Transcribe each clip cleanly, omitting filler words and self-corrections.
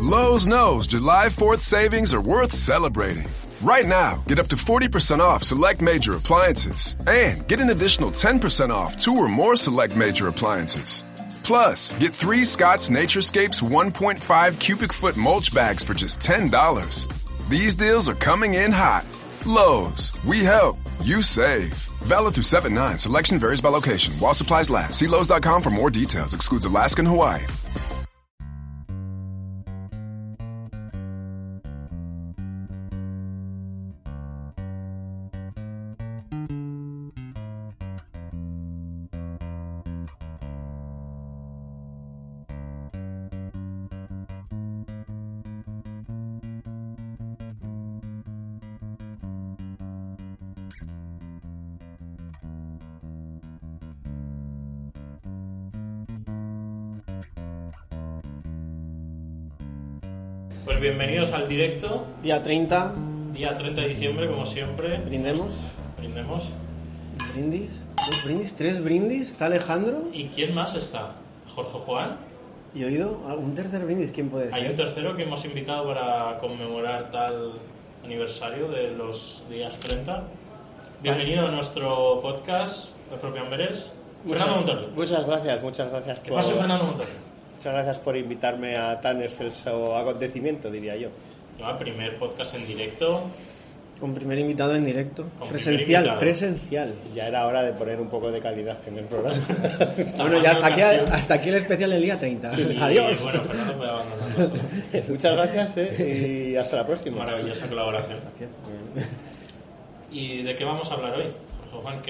Lowe's knows July 4th savings are worth celebrating. Right now, get up to 40% off select major appliances and get an additional 10% off 2 or more select major appliances. Plus, get 3 Scott's Naturescapes 1.5 cubic foot mulch bags for just $10. These deals are coming in hot. Lowe's, we help, you save. Valid through 7/9. Selection varies by location. While supplies last. See Lowe's.com for more details. Excludes Alaska and Hawaii. Pues bienvenidos al directo. Día 30. Día 30 de diciembre, como siempre. Brindemos. Brindemos. Brindis. 2 brindis, 3 brindis. Está Alejandro. ¿Y quién más está? Jorge Juan. Y he oído un tercer brindis. ¿Quién puede ser? Hay un tercero que hemos invitado para conmemorar tal aniversario de los días 30. Bienvenido a nuestro podcast de Propio Amberes. Fernando Montalvo. Muchas gracias. ¿Qué pasa, Fernando Montalvo? Muchas gracias por invitarme a tan excelso acontecimiento, diría yo. Primer podcast en directo. Con primer invitado en directo. Con Presencial. Ya era hora de poner un poco de calidad en el programa. Bueno, ya hasta aquí el especial del día 30. Adiós. Bueno, Fernando puede abandonarnos. Muchas gracias y hasta la próxima. Maravillosa colaboración. Gracias. ¿Y de qué vamos a hablar hoy? Juan,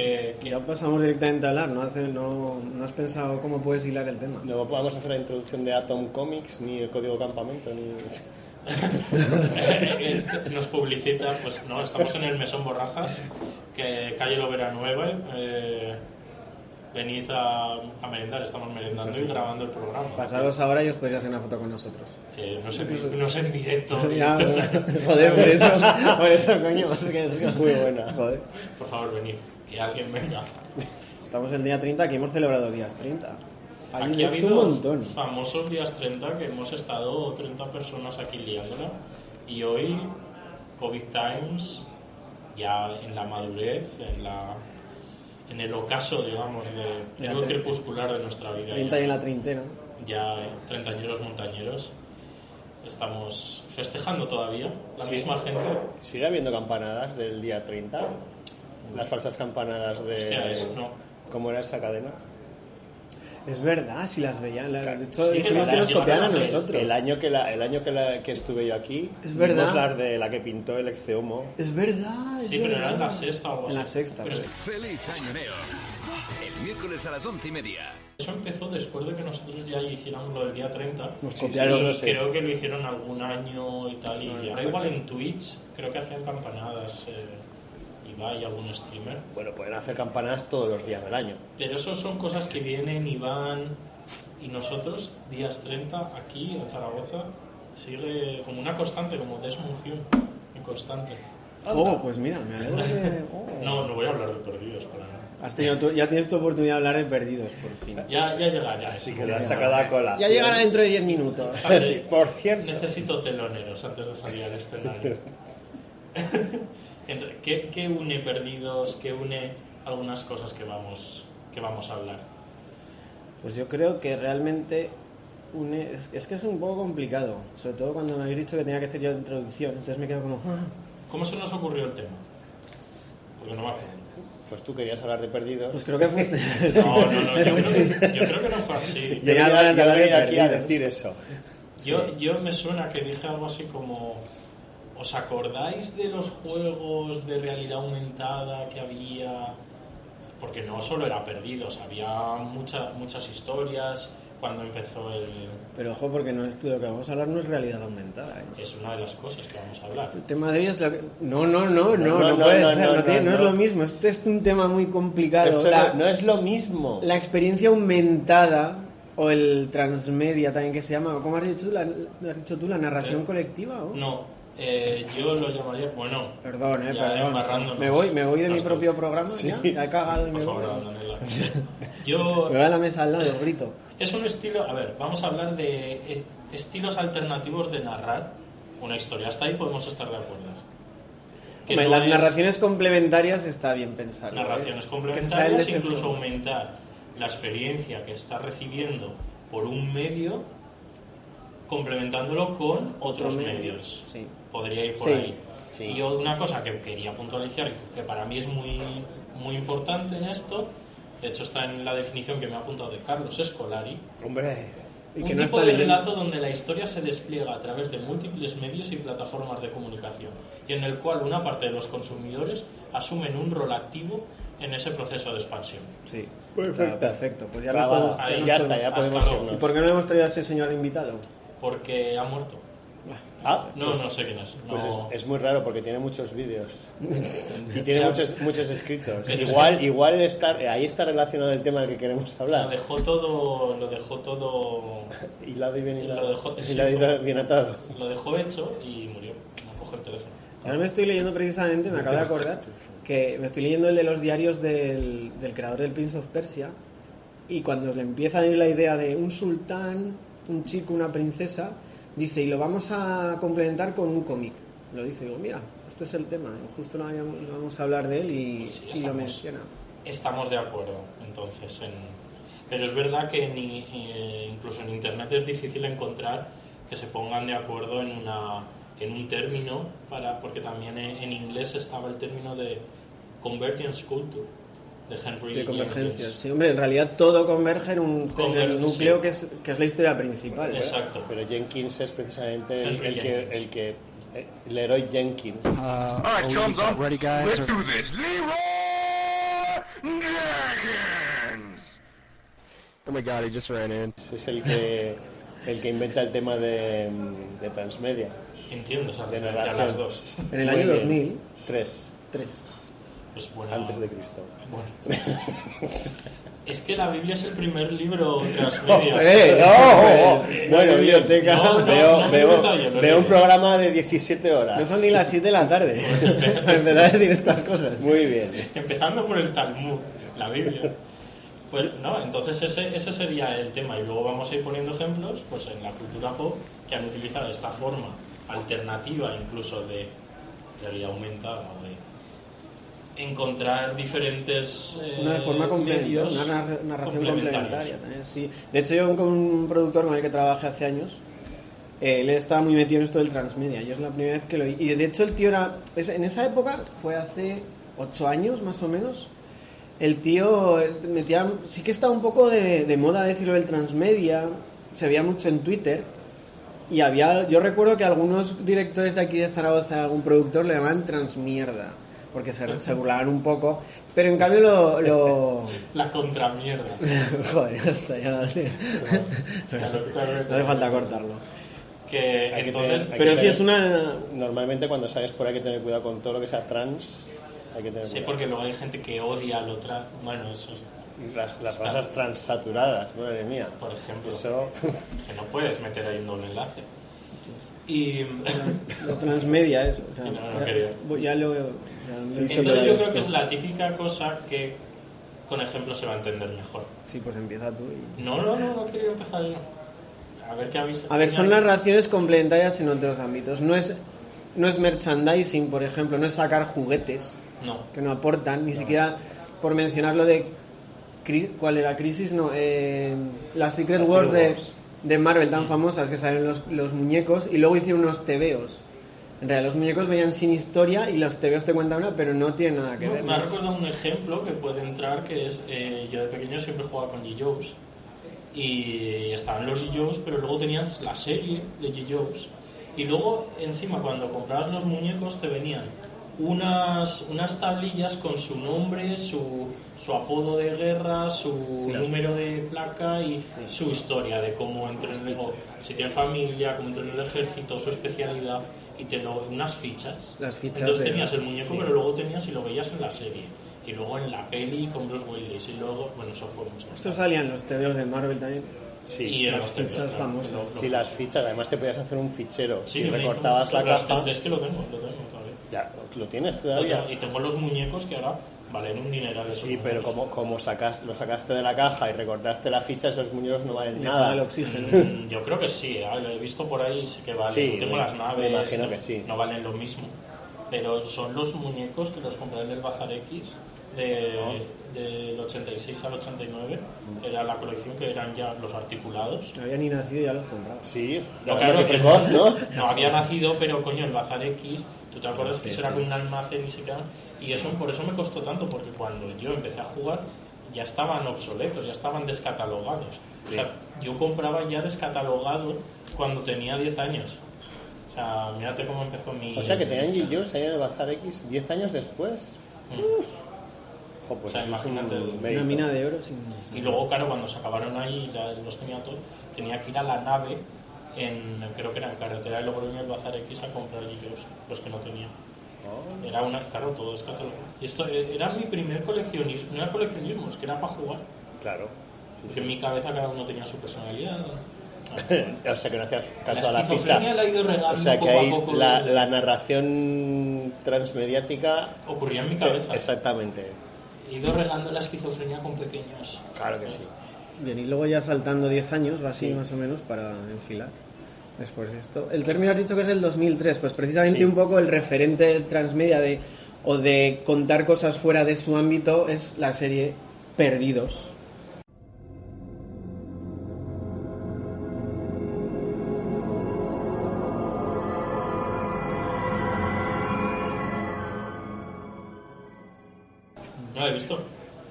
Ya pasamos directamente a hablar, ¿no? No has pensado cómo puedes hilar el tema. No vamos a hacer la introducción de Atom Comics, ni el código campamento, ni... Nos publicita, pues no, estamos en el Mesón Borrajas, que calle Lovera Nueva. Venid a merendar, estamos merendando y grabando el programa. Pasaros ahora y os podéis hacer una foto con nosotros. No sé en directo. Joder, por eso, coño. Es muy buena. Joder. Por favor, venid, que alguien venga. Estamos el día 30, aquí hemos celebrado días 30. Aquí ha habido un montón. Famosos días 30 que hemos estado 30 personas aquí liándola. Y hoy, COVID Times, ya en la madurez, en el ocaso, digamos, de lo crepuscular de nuestra vida. 30 y en la treintena. Ya treintañeros montañeros. Estamos festejando todavía. La misma gente. ¿Sigue habiendo campanadas del día 30? Las falsas campanadas de... Hostia, no. ¿Cómo era esa cadena? Es verdad, si las veían. De hecho, Sí, dijimos que nos copiaban a nosotros. El año que estuve yo aquí, es verdad. Las de la que pintó el Exceomo. Es verdad. Sí, pero era en la sexta o algo así. En la sexta. Pero ¡Feliz Año Nuevo! El miércoles a las 11:30. Eso empezó después de que nosotros ya hiciéramos lo del día 30. Nos copiaron. Sí, creo que lo hicieron algún año y tal. Y ya. Da igual en Twitch, creo que hacían campanadas. Ibai y algún streamer. Bueno, pueden hacer campanadas todos los días del año. Pero eso son cosas que vienen y van. Y nosotros, días 30, aquí en Zaragoza, sigue como una constante, como Desmond Hume, en constante. Oh, pues mira, me alegro de... No voy a hablar de perdidos para nada. Ya tienes tu oportunidad de hablar de perdidos, por fin. Ya llegará. Así que la has sacado a cola. Ya llegará dentro de 10 minutos. Sí, por cierto. Necesito teloneros antes de salir al escenario. ¿Qué une perdidos? ¿Qué une algunas cosas que vamos a hablar? Pues yo creo que realmente une... Es que es un poco complicado. Sobre todo cuando me habéis dicho que tenía que hacer yo la introducción. Entonces me quedo como... ¿Cómo se nos ocurrió el tema? Porque no me acuerdo. Pues tú querías hablar de perdidos. Pues creo que fuiste... No, yo creo que no fue así. Yo venía aquí a decir eso. Yo me suena que dije algo así como... ¿Os acordáis de los juegos de realidad aumentada que había? Porque no solo era perdidos, había muchas historias cuando empezó el... Pero ojo, porque no es lo que vamos a hablar, no es realidad aumentada, ¿eh? Es una de las cosas que vamos a hablar. El tema de ellos... No puede ser, no es lo mismo. Este es un tema muy complicado. No es lo mismo. La experiencia aumentada... O el transmedia también, que se llama... ¿Cómo has dicho tú? ¿La narración colectiva? ¿o? No, Yo lo llamaría, bueno, Perdón, ya perdón. embarrándonos. Me voy de mi Las propio dos. programa, ya he cagado y Por me favor, voy. Daniela. Yo, Me voy a la mesa al lado y os grito. es un estilo, a ver, vamos a hablar de estilos alternativos de narrar una historia. Hasta ahí podemos estar de acuerdo. Que Hombre, no las es narraciones complementarias está bien pensado. narraciones Que se complementarias, salen de ese incluso flow. aumentar la experiencia que está recibiendo por un medio, complementándolo con otros medios. Sí. Podría ir por Sí, ahí. sí. Y una cosa que quería puntualizar, que para mí es muy, muy importante en esto, de hecho está en la definición que me ha apuntado de Carlos Escolari, Hombre, Y un que no tipo está de leyendo. relato donde la historia se despliega a través de múltiples medios y plataformas de comunicación, y en el cual una parte de los consumidores asumen un rol activo en ese proceso de expansión. Sí. Perfecto. Está perfecto. Pues ya Grabado. nos podemos- Ahí nos ya podemos- está, ya Hasta podemos luego. ¿Y irnos. por qué no le hemos traído a ese señor invitado? Porque ha muerto. Ah, No, pues, no sé quién es. No. pues es muy raro porque tiene muchos vídeos y tiene Ya. muchos escritos. Pero Igual ahí está relacionado el tema del que queremos Lo hablar. dejó todo, Hilado y bien hilado. Lo dejó- sí, Hilado y bien atado. lo dejó hecho y murió. No coge el teléfono. Ahora me estoy leyendo precisamente, me acabo de acordar, que me estoy leyendo el de los diarios del creador del Prince of Persia, y cuando le empieza a ir la idea de un sultán, un chico, una princesa, dice, y lo vamos a complementar con un cómic. Lo dice, digo, mira, este es el tema, justo no vamos a hablar de él y, Sí, y lo menciona. Estamos de acuerdo, entonces. Pero es verdad que incluso en Internet es difícil encontrar que se pongan de acuerdo en un término, porque también en inglés estaba el término de Convergence Culture, de Henry Sí, convergencias. Jenkins. Sí, hombre, en realidad todo converge en en el núcleo sí. que es la historia principal. ¿eh? Exacto. Pero Jenkins es precisamente Henry Jenkins. el héroe Jenkins. All right, thumbs up. Ready, guys? Let's do this. Leroy Jenkins. Oh my god, he just ran in. Es el que inventa el tema de transmedia. Entiendo esa De referencia a narración. las dos. En el Muy año bien. 2000, 3 Pues bueno, antes de Cristo. Bueno. Es que la Biblia es el primer libro transmedia. Bueno, biblioteca. No, veo no, yo lo he veo un leído. programa de 17 horas. no son ni las 7 de la tarde para empezar a decir estas cosas. Muy bien. Empezando por el Talmud, la Biblia. Pues no, entonces ese sería el tema. Y luego vamos a ir poniendo ejemplos pues en la cultura pop que han utilizado esta forma alternativa, incluso de realidad aumentada, de encontrar diferentes Una forma complementaria, medios una narración complementarios. complementaria también, sí. De hecho, yo con un productor con el que trabajé hace años, él estaba muy metido en esto del transmedia. Yo es la primera vez que lo vi. Y de hecho el tío en esa época, fue hace 8 años más o menos, el tío metía, sí que estaba un poco de moda decirlo del transmedia, se veía mucho en Twitter. Y yo recuerdo que algunos directores de aquí de Zaragoza, algún productor, le llamaban transmierda, porque se burlaban un poco, pero en cambio La contramierda. Joder, ya está, ya no hace falta cortarlo. Que Hay que entonces, tener- hay Pero que sí tener- es una... Normalmente cuando sales por ahí hay que tener cuidado con todo lo que sea trans. Hay que tener sí, cuidado. porque luego hay gente que odia al otra. Bueno, eso es, Las grasas transaturadas, madre mía. por ejemplo, Eso. que no puedes meter ahí un doble enlace. Y La transmedia, eso. O sea, No quería. ya lo entonces yo creo que es la típica cosa que con ejemplos se va a entender mejor. Sí, pues empieza tú. No quería empezar yo. A ver qué habéis... A ver, son narraciones complementarias en otros ámbitos. No es merchandising, por ejemplo, no es sacar juguetes No. que no aportan, ni siquiera por mencionar lo de... ¿Cuál era? Crisis, no. Las Secret Las Wars Secret Wars. de Marvel tan famosas, que salen los muñecos, y luego hicieron unos tebeos. En realidad los muñecos venían sin historia y los tebeos te cuentan una, pero no tiene nada que No, ver. me ha no es- recordado un ejemplo que puede entrar, que es... yo de pequeño siempre jugaba con G-Joes. Y estaban los G-Joes, pero luego tenías la serie de G-Joes. Y luego, encima, cuando comprabas los muñecos, te venían unas tablillas con su nombre, su apodo de guerra, su número de placa y su historia de cómo entró en el... si tiene familia, cómo entró en el ejército, su especialidad, y unas fichas. Las fichas Entonces de- tenías el muñeco, sí. pero luego tenías y lo veías en la serie. Y luego en la peli con Bruce Willis. Y luego, bueno, eso fue mucho más Estos tarde. salían los tebeos de Marvel también. Sí, y en las los TVs, fichas claro, famosas. Sí, las fichas, además te podías hacer un fichero. Sí, y me hizo recortabas la pero caja. Es que lo tengo todavía. Ya, ¿lo tienes Lo todavía? tengo, y tengo los muñecos que ahora valen un dineral. esos Sí, pero muñecos. como lo sacaste de la caja y recortaste la ficha, esos muñecos no valen Nada nada. del oxígeno. Yo creo que sí, lo he visto por ahí, sí que valen. Sí, Yo tengo me- las naves, me imagino no, que sí. no valen lo mismo. Pero son los muñecos que los compré en el Bazar X del 86 al 89. Era la colección que eran ya los articulados. No había ni nacido y ya los compraba. Sí, No, claro, claro, que precoz, ¿no? No había nacido, pero coño, el Bazar X, ¿tú te acuerdas Sí, que eso era sí. con un almacén y se quedaban? Y eso, por eso me costó tanto, porque cuando yo empecé a jugar ya estaban obsoletos, ya estaban descatalogados. O sea, yo compraba ya descatalogado cuando tenía 10 años. O sea, mírate cómo empezó mi... O sea que tenían G.I. ahí en el Bazar X 10 años después. Jo, pues O sea, eso es imagínate un una mérito. Una mina de oro sin... Y luego, claro, cuando se acabaron ahí, los tenía todos, tenía que ir a la nave, creo que era en carretera de Logroño, el Bazar X, a comprar G.I. los que no tenía. Era una, claro, todo es catálogo. Y esto era mi primer coleccionismo, no era coleccionismo, es que era para jugar. Claro. Porque en mi cabeza cada uno tenía su personalidad. O sea que no hacías caso La a la ficha. esquizofrenia la he ido regando O sea que poco a ahí poco. la narración transmediática. Ocurría en mi cabeza. Exactamente. He ido regando la esquizofrenia con pequeños. Claro que sí. Bien, y luego ya saltando 10 años, va así Sí. más o menos, para enfilar. Después de esto. El término has dicho que es el 2003, pues precisamente Sí. un poco el referente del transmedia o de contar cosas fuera de su ámbito es la serie Perdidos. ¿No la he visto?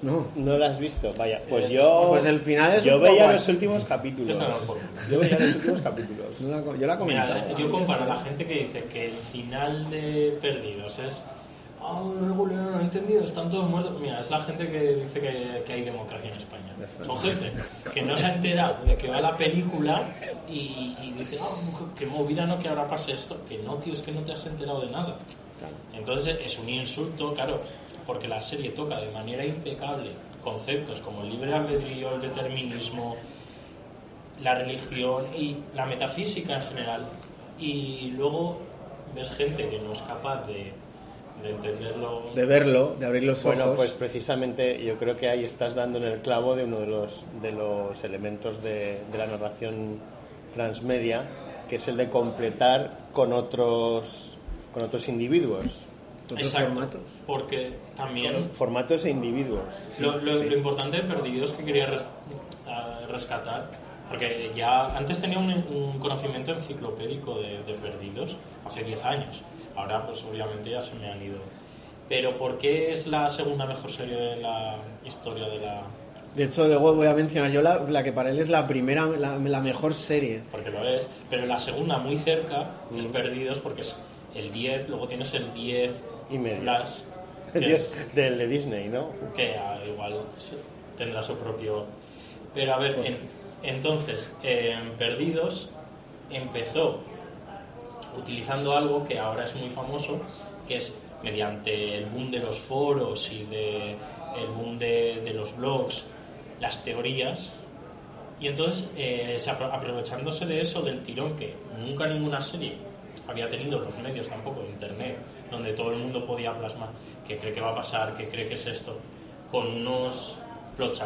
No. ¿No la has visto? Vaya, pues yo. Pues el final es Yo un poco veía así. los últimos capítulos. Esta no la puedo. Yo veía los últimos capítulos. Yo la comentaba. Mira, yo comparo a la gente que dice que el final de Perdidos es regular, no he entendido, están todos muertos. Mira, es la gente que dice que hay democracia en España. Son gente que no se ha enterado de que va la película y dice, qué movida, no, que ahora pase esto. Que no, tío, es que no te has enterado de nada. Entonces es un insulto, claro, porque la serie toca de manera impecable conceptos como el libre albedrío, el determinismo, la religión y la metafísica en general. Y luego ves gente que no es capaz de entenderlo. De verlo, de abrir los ojos. Bueno, pues precisamente yo creo que ahí estás dando en el clavo de uno de los elementos de la narración transmedia, que es el de completar con otros individuos. Otros Exacto, formatos. porque también Formatos e individuos. lo importante de Perdidos que quería rescatar, porque ya antes tenía un conocimiento enciclopédico de Perdidos hace 10 años, ahora pues obviamente ya se me han ido. Pero ¿por qué es la segunda mejor serie de la historia de la...? De hecho, luego voy a mencionar yo la que para él es la primera, la mejor serie. Porque lo es, pero la segunda muy cerca es Perdidos, porque es el 10, luego tienes el 10 Y medio. Plus, que es... Del de Disney, ¿no? que igual tendrá su propio... Pero a ver, entonces, Perdidos empezó utilizando algo que ahora es muy famoso, que es mediante el boom de los foros y el boom de los blogs, las teorías. Y entonces, aprovechándose de eso, del tirón que nunca ninguna serie había tenido, los medios tampoco, de internet, donde todo el mundo podía plasmar qué cree que va a pasar, qué cree que es esto, con unos plots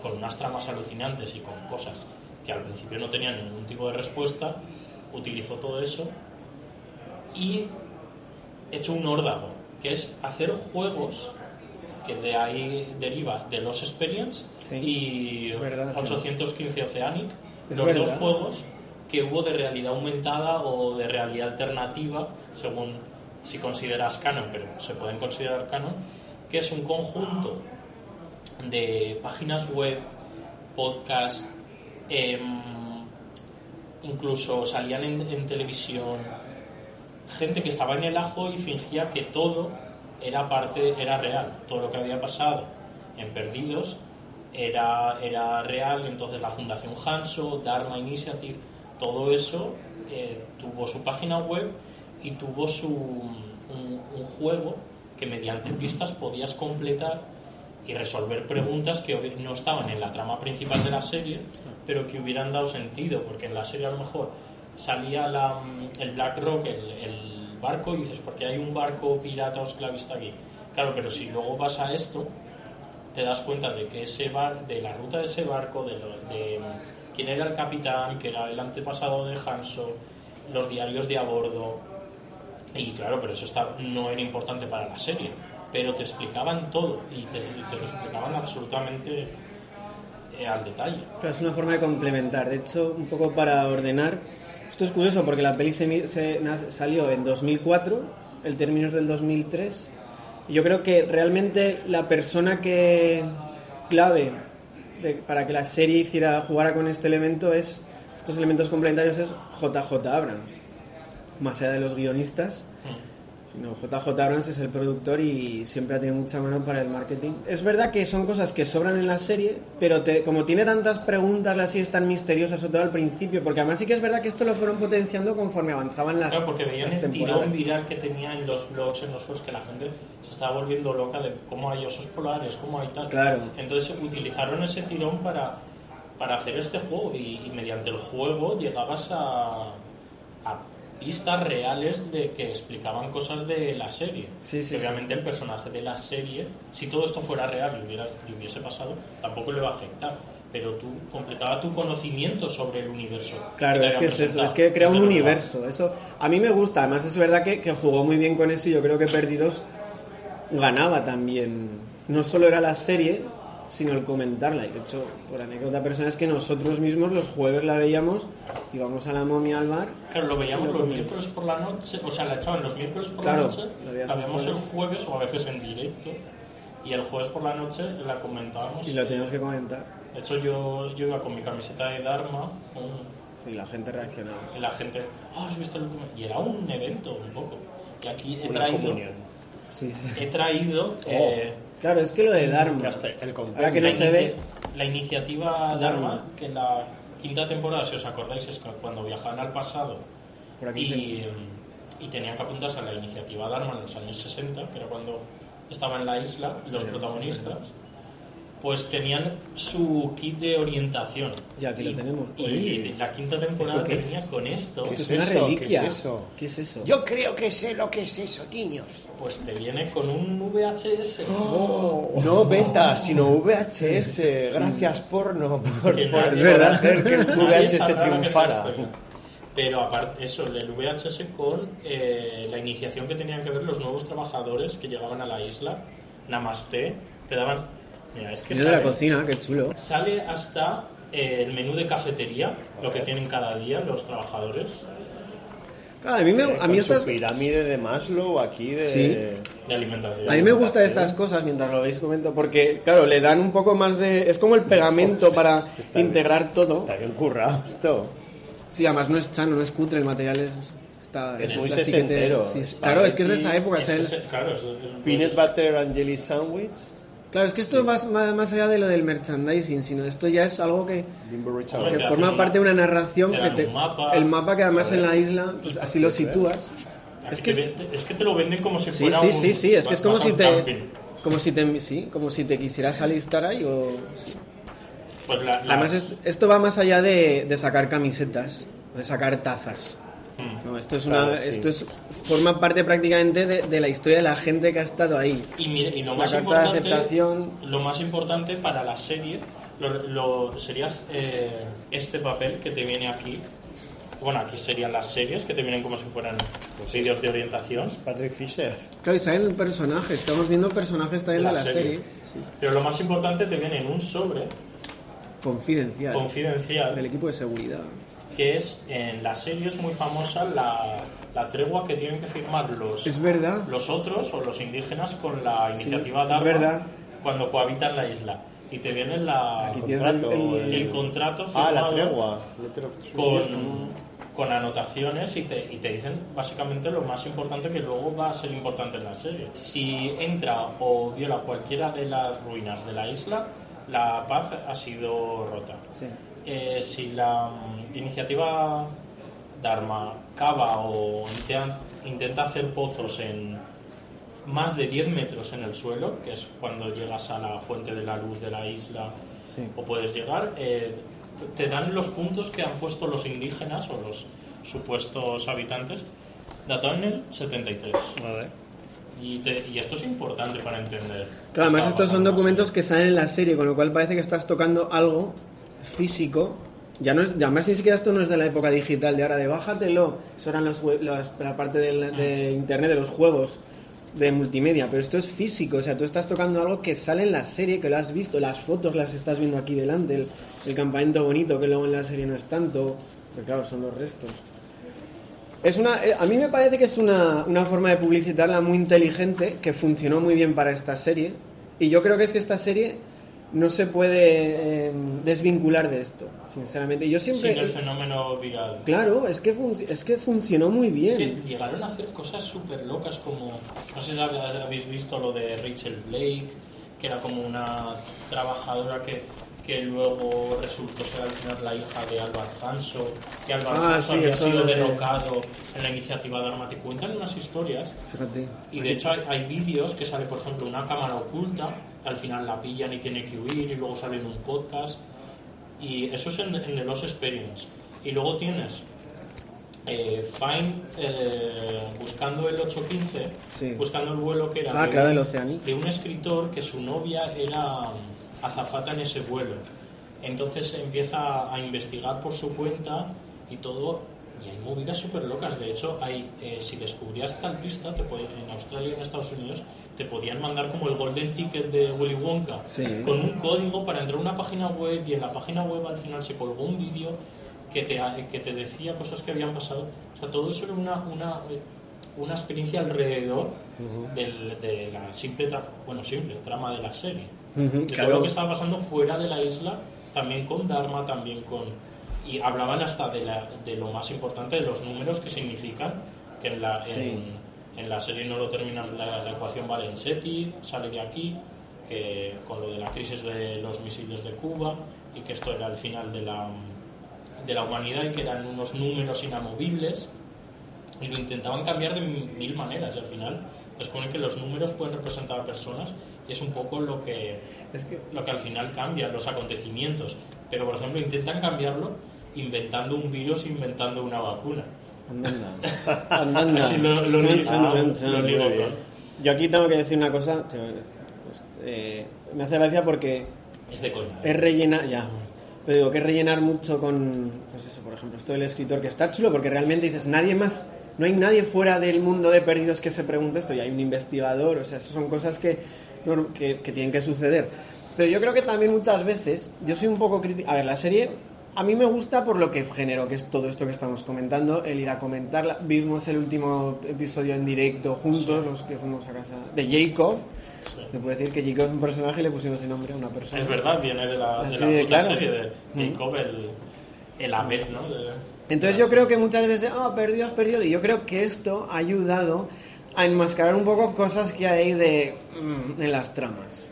con unas tramas alucinantes y con cosas que al principio no tenían ningún tipo de respuesta, utilizó todo eso y hecho un órdago, que es hacer juegos, que de ahí deriva de Lost Experience y es verdad, sí. 815 Oceanic, Es los verdad. dos juegos que hubo de realidad aumentada o de realidad alternativa, según si consideras canon, pero se pueden considerar canon, que es un conjunto de páginas web, podcast, incluso salían en televisión, gente que estaba en el ajo y fingía que todo era real, todo lo que había pasado en Perdidos era real. Entonces la Fundación Hanso, Dharma Initiative, todo eso tuvo su página web y tuvo un juego que mediante pistas podías completar y resolver preguntas que no estaban en la trama principal de la serie, pero que hubieran dado sentido, porque en la serie a lo mejor salía el Black Rock, el barco, y dices, ¿por qué hay un barco pirata o esclavista aquí? Claro, pero si luego vas a esto, te das cuenta de que de la ruta de ese barco, de quién era el capitán, que era el antepasado de Hanso, los diarios de a bordo, y claro, pero eso no era importante para la serie, pero te explicaban todo y te lo explicaban absolutamente al detalle. Pero es una forma de complementar. De hecho, un poco para ordenar, esto es curioso porque la peli salió en 2004, el término es del 2003, y yo creo que realmente la persona clave para que la serie jugara con estos elementos complementarios es JJ Abrams, más allá de los guionistas. No, JJ Abrams es el productor y siempre ha tenido mucha mano para el marketing. Es verdad que son cosas que sobran en la serie, pero como tiene tantas preguntas, las series tan misteriosas, sobre todo al principio, porque además sí que es verdad que esto lo fueron potenciando conforme avanzaban las temporadas. Claro, porque veían el tirón viral que tenía en los blogs, en los foros, que la gente se estaba volviendo loca de cómo hay osos polares, cómo hay tal. Claro. Entonces utilizaron ese tirón para hacer este juego y mediante el juego llegabas a pistas reales de que explicaban cosas de la serie. Sí, obviamente el personaje de la serie, si todo esto fuera real y hubiese pasado, tampoco le va a afectar, pero tú completaba tu conocimiento sobre el universo. Claro, es que es eso, es que crea un universo. Eso a mí me gusta, además es verdad que jugó muy bien con eso, y yo creo que Perdidos ganaba también. No solo era la serie, sino el comentarla. Y de hecho, por anécdota personal, es que nosotros mismos los jueves la veíamos, íbamos a la Momia al bar. Claro, lo veíamos los miércoles por la noche, o sea, la echaban los miércoles por la noche, la veíamos el jueves o a veces en directo, y el jueves por la noche la comentábamos. Y lo teníamos que comentar. De hecho, yo iba con mi camiseta de Dharma. Y la gente reaccionaba. Y la gente, ¿has visto el último? Y era un evento, un poco. Y aquí he traído. Claro, es que lo de Dharma. Ahora que no se ve. La iniciativa Dharma, que en la quinta temporada, si os acordáis, es cuando viajaban al pasado. Por aquí y tenían que apuntarse a la iniciativa Dharma en los años 60, que era cuando estaban en la isla, los protagonistas. Pues tenían su kit de orientación. Ya, aquí lo tenemos. Y la quinta temporada venía con esto. ¿Qué es una reliquia? ¿Qué es eso? Yo creo que sé lo que es eso, niños. Pues te viene con un VHS. No beta, sino VHS. Gracias, porno, por verdad. hacer que el VHS triunfara. Pero aparte, eso, el VHS con la iniciación que tenían que ver los nuevos trabajadores que llegaban a la isla. Namaste. Te daban... Mira, es que de la cocina, qué chulo. Sale hasta el menú de cafetería, lo que tienen cada día los trabajadores. Claro, a mí su pirámide de Maslow aquí de alimentación. A mí me gustan estas cosas, mientras lo veis comento, porque claro, le dan un poco más de... Es como el pegamento para integrar todo. Está bien currado esto. Sí, además no es chano, no es cutre, el material es muy sesentero. Sí, claro, es que es de esa época. Peanut butter and jelly sandwich. Claro, es que esto es más allá de lo del merchandising, sino esto ya es algo que forma parte de una narración, el mapa que además en la isla, pues así lo sitúas. Es que te lo venden como si fuera un... Sí, es que es como si te quisieras alistar ahí o... Sí. Pues además esto va más allá de sacar camisetas, de sacar tazas. No, esto es forma parte prácticamente de la historia de la gente que ha estado ahí. Y lo más importante para la serie sería este papel que te viene aquí. Bueno, aquí serían las series que te vienen como si fueran vídeos de orientación. Patrick Fisher. Claro, y salen personajes. Estamos viendo personajes también de la serie. Sí. Pero lo más importante te viene en un sobre confidencial del equipo de seguridad. Que es, en la serie es muy famosa la tregua que tienen que firmar los otros o los indígenas con la iniciativa Dharma cuando cohabitan la isla. Y te viene el contrato firmado la tregua. con anotaciones y te dicen básicamente lo más importante que luego va a ser importante en la serie. Si entra o viola cualquiera de las ruinas de la isla, la paz ha sido rota. Sí. Si la iniciativa Dharma cava o intenta hacer pozos más de 10 metros en el suelo, que es cuando llegas a la fuente de la luz de la isla, Sí. o puedes llegar, te dan los puntos que han puesto los indígenas o los supuestos habitantes, datado en el 73. Vale. Y esto es importante para entender. Claro, además qué estos estaba son pasando documentos así. que salen en la serie, con lo cual parece que estás tocando algo físico. Ya no es, además ni siquiera esto no es de la época digital de ahora de bájatelo. Eso eran la parte de internet de los juegos de multimedia, pero esto es físico, o sea, tú estás tocando algo que sale en la serie, que lo has visto, las fotos las estás viendo aquí delante, el campamento bonito que luego en la serie no es tanto, pero claro, son los restos. A mí me parece que es una forma de publicitarla muy inteligente, que funcionó muy bien para esta serie, y yo creo que es que esta serie no se puede desvincular de esto, sinceramente. Yo siempre... Sin el fenómeno viral. Claro, es que funcionó muy bien. Que llegaron a hacer cosas súper locas como... No sé si habéis visto lo de Rachel Blake, que era como una trabajadora que luego resultó ser al final la hija de Alvar Hanso, que Alvar Hanso sí, había eso sido de- derrocado en la iniciativa de Arma. Te cuentan unas historias, Fíjate. y de hecho hay vídeos que sale, por ejemplo, una cámara oculta, que al final la pillan y tiene que huir, y luego sale en un podcast, y eso es en The Lost Experience. Y luego tienes Fine buscando el 815, Sí. buscando el vuelo que era Claro, el Oceanic. de un escritor que su novia era azafata en ese vuelo. Entonces empieza a investigar por su cuenta y todo, y hay movidas súper locas. De hecho, si descubrías tal pista, en Australia y en Estados Unidos te podían mandar como el Golden Ticket de Willy Wonka, Sí. con un código para entrar a una página web, y en la página web al final se colgó un vídeo que te decía cosas que habían pasado. O sea, todo eso era una experiencia alrededor de la simple trama de la serie. Ujú, De claro. todo lo que estaba pasando fuera de la isla, también con Dharma, y hablaban hasta de lo más importante, de los números que significan, que en la serie no lo terminan, la ecuación Valenzetti sale de aquí, que con lo de la crisis de los misiles de Cuba, y que esto era el final de la humanidad, y que eran unos números inamovibles, y lo intentaban cambiar de mil maneras, y al final descubren que los números pueden representar a personas, y es un poco lo que al final cambia los acontecimientos. Pero por ejemplo intentan cambiarlo inventando un virus, inventando una vacuna. Anda. Así lo ligo con... Yo aquí tengo que decir una cosa, me hace gracia porque Es de coña. es rellenar, ya, pero digo que es rellenar mucho con, pues eso, por ejemplo, esto del escritor, que está chulo porque realmente dices, nadie más, no hay nadie fuera del mundo de perdidos que se pregunte esto, y hay un investigador, o sea, eso son cosas que tienen que suceder. Pero yo creo que también muchas veces, yo soy un poco crítico, a ver, la serie a mí me gusta por lo que generó, que es todo esto que estamos comentando, el ir a comentarla. Vimos el último episodio en directo juntos, los que fuimos a casa de Jacob. Sí. Se puede decir que Jacob es un personaje y le pusimos el nombre a una persona. Es verdad, viene de la Así puta de claro. serie de Jacob, el Ahmed, ¿no? Entonces yo creo que muchas veces, perdidos, y yo creo que esto ha ayudado a enmascarar un poco cosas que hay en las tramas.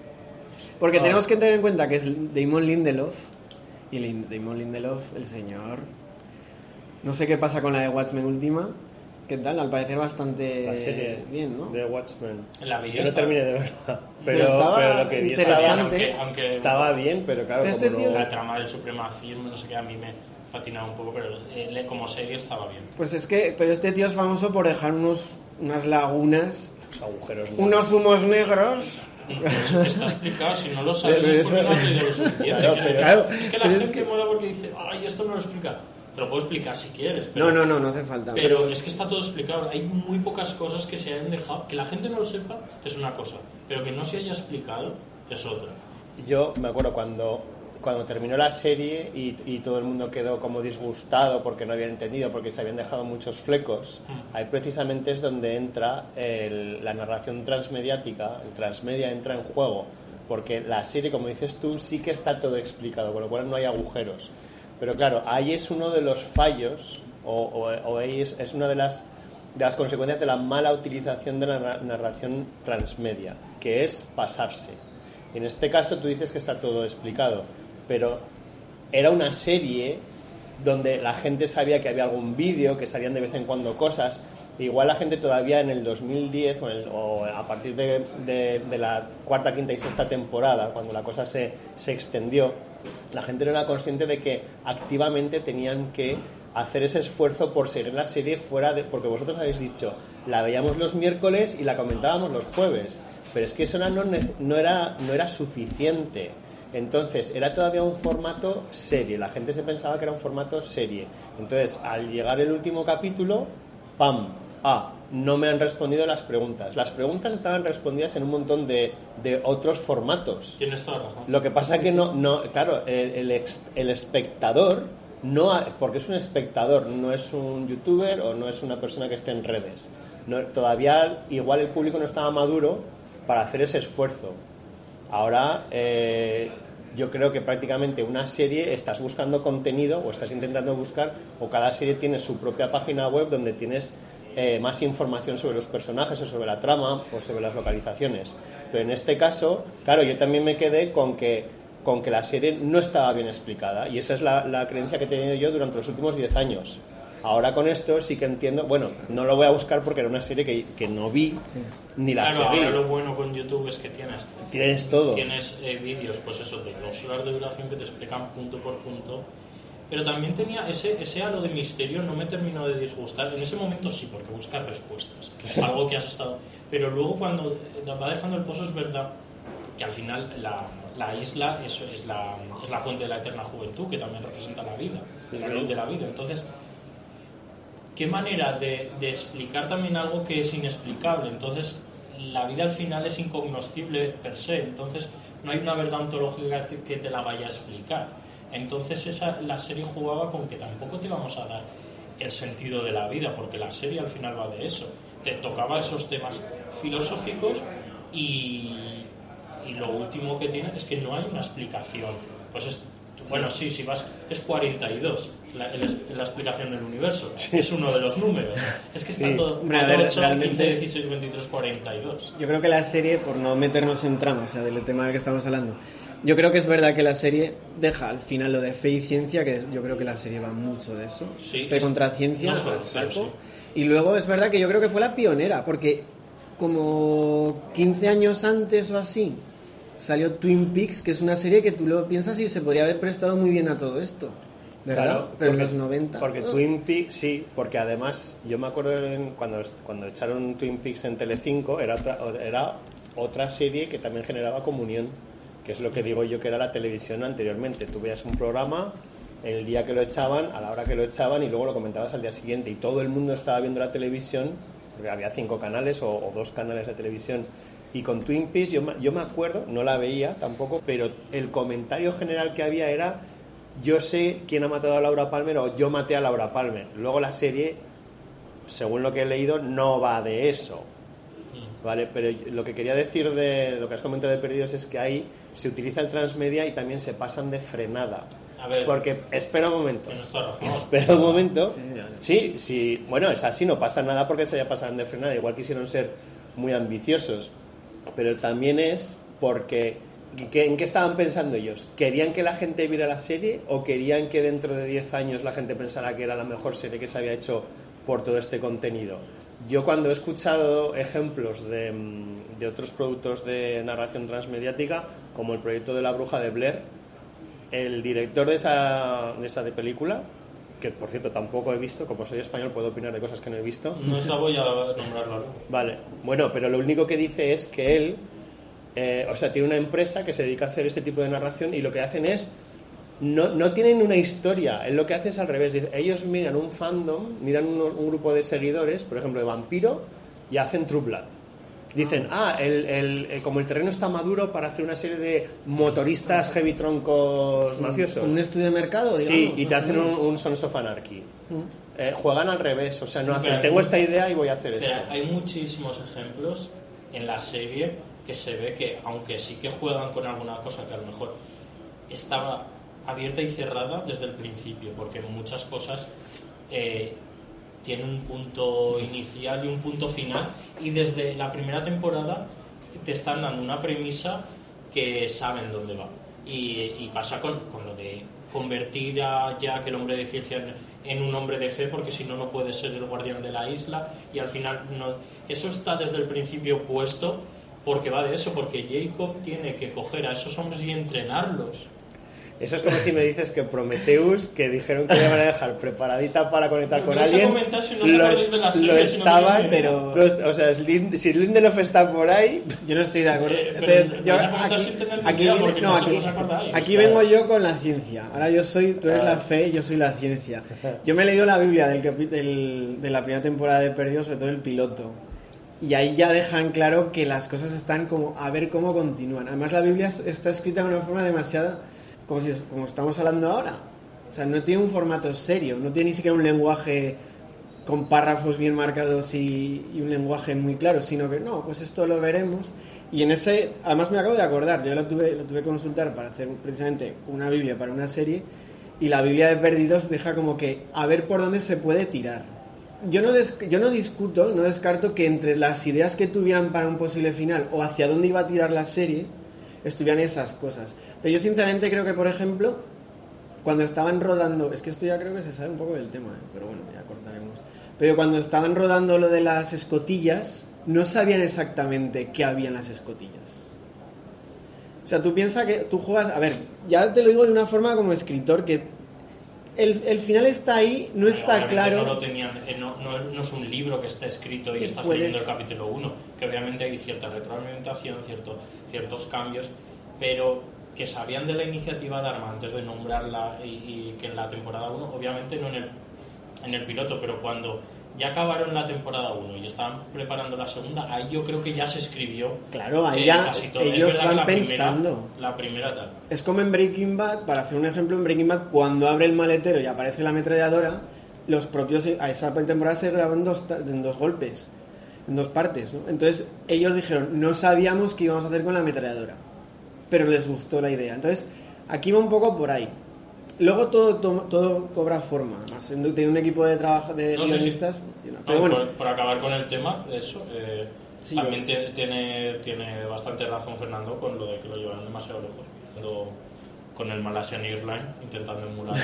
Porque tenemos que tener en cuenta que es Damon Lindelof, y Damon Lindelof, el señor, no sé qué pasa con la de Watchmen última, ¿qué tal? Al parecer bastante La serie bien, ¿no? de Watchmen. La vi Yo no esta. terminé de verla, Pero estaba pero lo que vi interesante. Aunque estaba bien, pero claro, Pero este como tío- no- la trama del supremacismo, no sé qué, a mí me fatinaba un poco, pero como serie estaba bien. Pues es que, pero este tío es famoso por dejar unas lagunas, los agujeros unos humos negros. Pues está explicado, si no lo sabes Pero es porque eso- no has leído lo suficiente. Claro, Quiero decir, claro, es que la pero es gente que- mola porque dice, ay, esto no lo explica. Te lo puedo explicar si quieres, pero, No hace falta. pero es que está todo explicado. Hay muy pocas cosas que se hayan dejado. Que la gente no lo sepa es una cosa, pero que no se haya explicado es otra. Yo me acuerdo cuando terminó la serie y todo el mundo quedó como disgustado porque no habían entendido, porque se habían dejado muchos flecos. Ahí precisamente es donde entra la narración transmediática, el transmedia entra en juego, porque la serie, como dices tú, sí que está todo explicado, con lo cual no hay agujeros. Pero claro, ahí es uno de los fallos, o ahí es una de las consecuencias de la mala utilización de la narración transmedia, que es pasarse. En este caso tú dices que está todo explicado, pero era una serie donde la gente sabía que había algún vídeo, que salían de vez en cuando cosas. Igual la gente todavía en el 2010 o a partir de la cuarta, quinta y sexta temporada, cuando la cosa se extendió, la gente no era consciente de que activamente tenían que hacer ese esfuerzo por seguir la serie fuera de... Porque vosotros habéis dicho, la veíamos los miércoles y la comentábamos los jueves, pero es que eso no era suficiente. Entonces era todavía un formato serie, la gente se pensaba que era un formato serie. Entonces al llegar el último capítulo, ¡pam! No me han respondido las preguntas. Las preguntas estaban respondidas en un montón de otros formatos. Tienes toda razón. Lo que pasa es que no, claro, el espectador, porque es un espectador, no es un youtuber o no es una persona que esté en redes. Todavía igual el público no estaba maduro para hacer ese esfuerzo. Ahora yo creo que prácticamente una serie estás buscando contenido o estás intentando buscar, o cada serie tiene su propia página web donde tienes más información sobre los personajes o sobre la trama o sobre las localizaciones. Pero en este caso, claro, yo también me quedé con que la serie no estaba bien explicada, y esa es la creencia que he tenido yo durante los últimos 10 años. Ahora con esto sí que entiendo, bueno, no lo voy a buscar porque era una serie que no vi, ni la seguí. Ahora lo bueno con YouTube es que tienes todo. Tienes vídeos, pues eso, de 2 horas de duración que te explican punto por punto. Pero también tenía ese halo de misterio, no me terminó de disgustar. En ese momento sí, porque buscas respuestas, algo que has estado... Pero luego cuando va dejando el pozo, es verdad que al final la isla es la fuente de la eterna juventud, que también representa la vida, la luz de la vida. Entonces, qué manera de explicar también algo que es inexplicable. Entonces, la vida al final es incognoscible per se, entonces no hay una verdad ontológica que te la vaya a explicar. Entonces la serie jugaba con que tampoco te íbamos a dar el sentido de la vida, porque la serie al final va de eso. Te tocaba esos temas filosóficos y lo último que tiene es que no hay una explicación. Pues bueno, sí, si vas, es 42 la explicación del universo. Sí. Es uno de los números. Es que está todo 8, 15, 16, 23, 42. Yo creo que la serie, por no meternos en trama, o sea, del tema del que estamos hablando, yo creo que es verdad que la serie deja al final lo de fe y ciencia, que yo creo que la serie va mucho de eso. Sí, fe contra ciencia, no solo, saco. sí. Y luego es verdad que yo creo que fue la pionera, porque como 15 años antes o así salió Twin Peaks, que es una serie que tú lo piensas y se podría haber prestado muy bien a todo esto, ¿verdad? Claro, pero en los 90. Porque Twin Peaks, sí, porque además yo me acuerdo cuando echaron Twin Peaks en Telecinco, era otra serie que también generaba comunión, que es lo que digo yo que era la televisión anteriormente. Tú veías un programa el día que lo echaban, a la hora que lo echaban, y luego lo comentabas al día siguiente, y todo el mundo estaba viendo la televisión, porque había 5 canales o 2 canales de televisión. Y con Twin Peaks yo me acuerdo, no la veía tampoco, pero el comentario general que había era: yo sé quién ha matado a Laura Palmer, o yo maté a Laura Palmer. Luego la serie, según lo que he leído, no va de eso, ¿vale? Pero lo que quería decir de lo que has comentado de Perdidos es que ahí se utiliza el transmedia y también se pasan de frenada. A ver, porque, espera un momento. Espera un momento. Sí, bueno, es así, no pasa nada porque se haya pasado de frenada. Igual quisieron ser muy ambiciosos, pero también es porque ¿en qué estaban pensando ellos? ¿Querían que la gente viera la serie o querían que dentro de 10 años la gente pensara que era la mejor serie que se había hecho por todo este contenido? Yo cuando he escuchado ejemplos de otros productos de narración transmediática, como el proyecto de La Bruja de Blair, el director de esa película, que por cierto tampoco he visto, como soy español puedo opinar de cosas que no he visto. No os la voy a nombrarlo luego. Vale, bueno, pero lo único que dice es que él, tiene una empresa que se dedica a hacer este tipo de narración, y lo que hacen es, no tienen una historia, él lo que hace es al revés. Dice, ellos miran un fandom, miran un grupo de seguidores, por ejemplo de Vampiro, y hacen True Blood. Dicen, como el terreno está maduro para hacer una serie de motoristas heavy troncos mafiosos. Un estudio de mercado, digamos. Sí, y te hacen un Sons of Anarchy. Juegan al revés, o sea, no hacen, tengo esta idea y voy a hacer esto. Hay muchísimos ejemplos en la serie que se ve que, aunque sí que juegan con alguna cosa que a lo mejor estaba abierta y cerrada desde el principio, porque muchas cosas tienen un punto inicial y un punto final, y desde la primera temporada te están dando una premisa que saben dónde va. Y pasa con lo de convertir a Jack, el hombre de ciencia, en un hombre de fe, porque si no, no puede ser el guardián de la isla, y al final no. Eso está desde el principio puesto, porque va de eso, porque Jacob tiene que coger a esos hombres y entrenarlos. Eso es como si me dices que Prometheus, que dijeron que le iban a dejar preparadita para conectar con alguien, lo estaban, pero... O sea, si Lindelof está por ahí... Yo no estoy de acuerdo. Aquí vengo yo con la ciencia. Ahora tú eres la fe y yo soy la ciencia. Yo me he leído la Biblia de la primera temporada de Perdidos, sobre todo el piloto. Y ahí ya dejan claro que las cosas están como a ver cómo continúan. Además, la Biblia está escrita de una forma demasiado... Como estamos hablando ahora. O sea, no tiene un formato serio, no tiene ni siquiera un lenguaje con párrafos bien marcados y un lenguaje muy claro, sino que no, pues esto lo veremos. Y en ese, además me acabo de acordar, yo lo tuve que consultar para hacer precisamente una Biblia para una serie, y la Biblia de Perdidos deja como que a ver por dónde se puede tirar. Yo no descarto que entre las ideas que tuvieran para un posible final o hacia dónde iba a tirar la serie, estuvieran esas cosas. Pero yo sinceramente creo que, por ejemplo, cuando estaban rodando... Es que esto ya creo que se sabe un poco del tema, pero bueno, ya cortaremos. Pero cuando estaban rodando lo de las escotillas, no sabían exactamente qué había en las escotillas. O sea, tú piensas que tú juegas... A ver, ya te lo digo de una forma como escritor, que el final está ahí, no está claro... No lo tenían, no es un libro que está escrito y estás leyendo el capítulo 1, que obviamente hay cierta retroalimentación, ciertos cambios, pero que sabían de la iniciativa de Arma antes de nombrarla, y que en la temporada 1, obviamente no en el piloto, pero cuando ya acabaron la temporada 1 y estaban preparando la segunda, ahí yo creo que ya se escribió. Claro, ahí ya ellos van pensando. La primera tal. Es como en Breaking Bad, para hacer un ejemplo, en Breaking Bad, cuando abre el maletero y aparece la ametralladora, los propios, a esa temporada se graban en dos golpes, en dos partes, ¿no? Entonces ellos dijeron, no sabíamos qué íbamos a hacer con la ametralladora, pero les gustó la idea. Entonces aquí va un poco por ahí. Luego todo cobra forma. Además, tiene un equipo de trabajo de guionistas. Sí, no. Pero bueno, por acabar con el tema de eso, sí, también tiene bastante razón Fernando con lo de que lo llevaron demasiado lejos. Con el Malaysian Airlines intentando emularlo,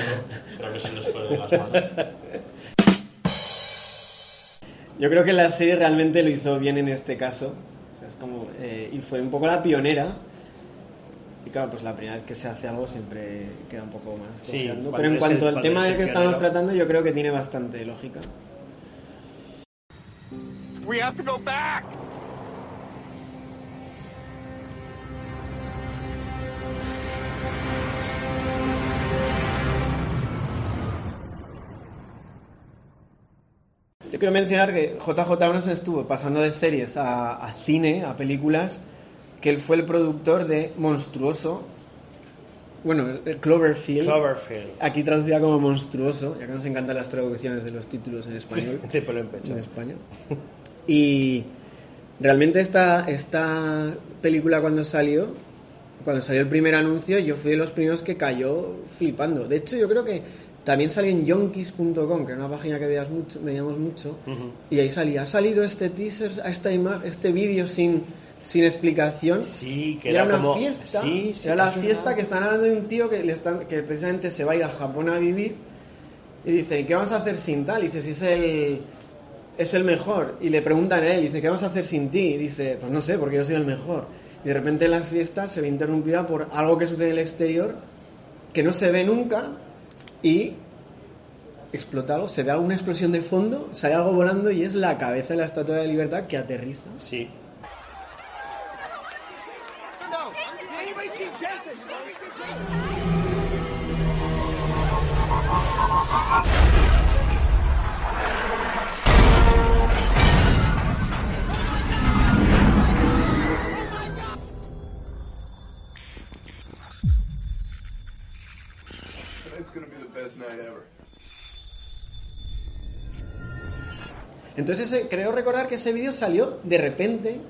creo que se les fue de las manos. Yo creo que la serie realmente lo hizo bien en este caso. O sea, es como, y fue un poco la pionera. Y claro, pues la primera vez que se hace algo siempre queda un poco más. Sí, pero en cuanto al tema del que estamos tratando, yo creo que tiene bastante lógica. We have to go back. Yo quiero mencionar que JJ Abrams estuvo pasando de series a cine, a películas, que él fue el productor de Monstruoso, bueno, Cloverfield, aquí traducida como Monstruoso, ya que nos encantan las traducciones de los títulos en español. De pelo en pecho. En español. Y realmente esta película cuando salió el primer anuncio, yo fui de los primeros que cayó flipando. De hecho, yo creo que también salía en yonkis.com, que era una página que veíamos mucho, y ahí ha salido este teaser, este vídeo sin explicación. Sí, que era una como fiesta. Sí, era la fiesta que están hablando de un tío que precisamente se va a ir a Japón a vivir, y dice, ¿y qué vamos a hacer sin tal? Y dice, si es el mejor. Y le preguntan a él, dice, ¿qué vamos a hacer sin ti? Y dice, pues no sé, porque yo soy el mejor. Y de repente la fiesta se ve interrumpida por algo que sucede en el exterior que no se ve nunca, y explota algo, se ve alguna explosión de fondo, sale algo volando y es la cabeza de la Estatua de la Libertad que aterriza. Sí. Entonces creo recordar que ese vídeo salió de repente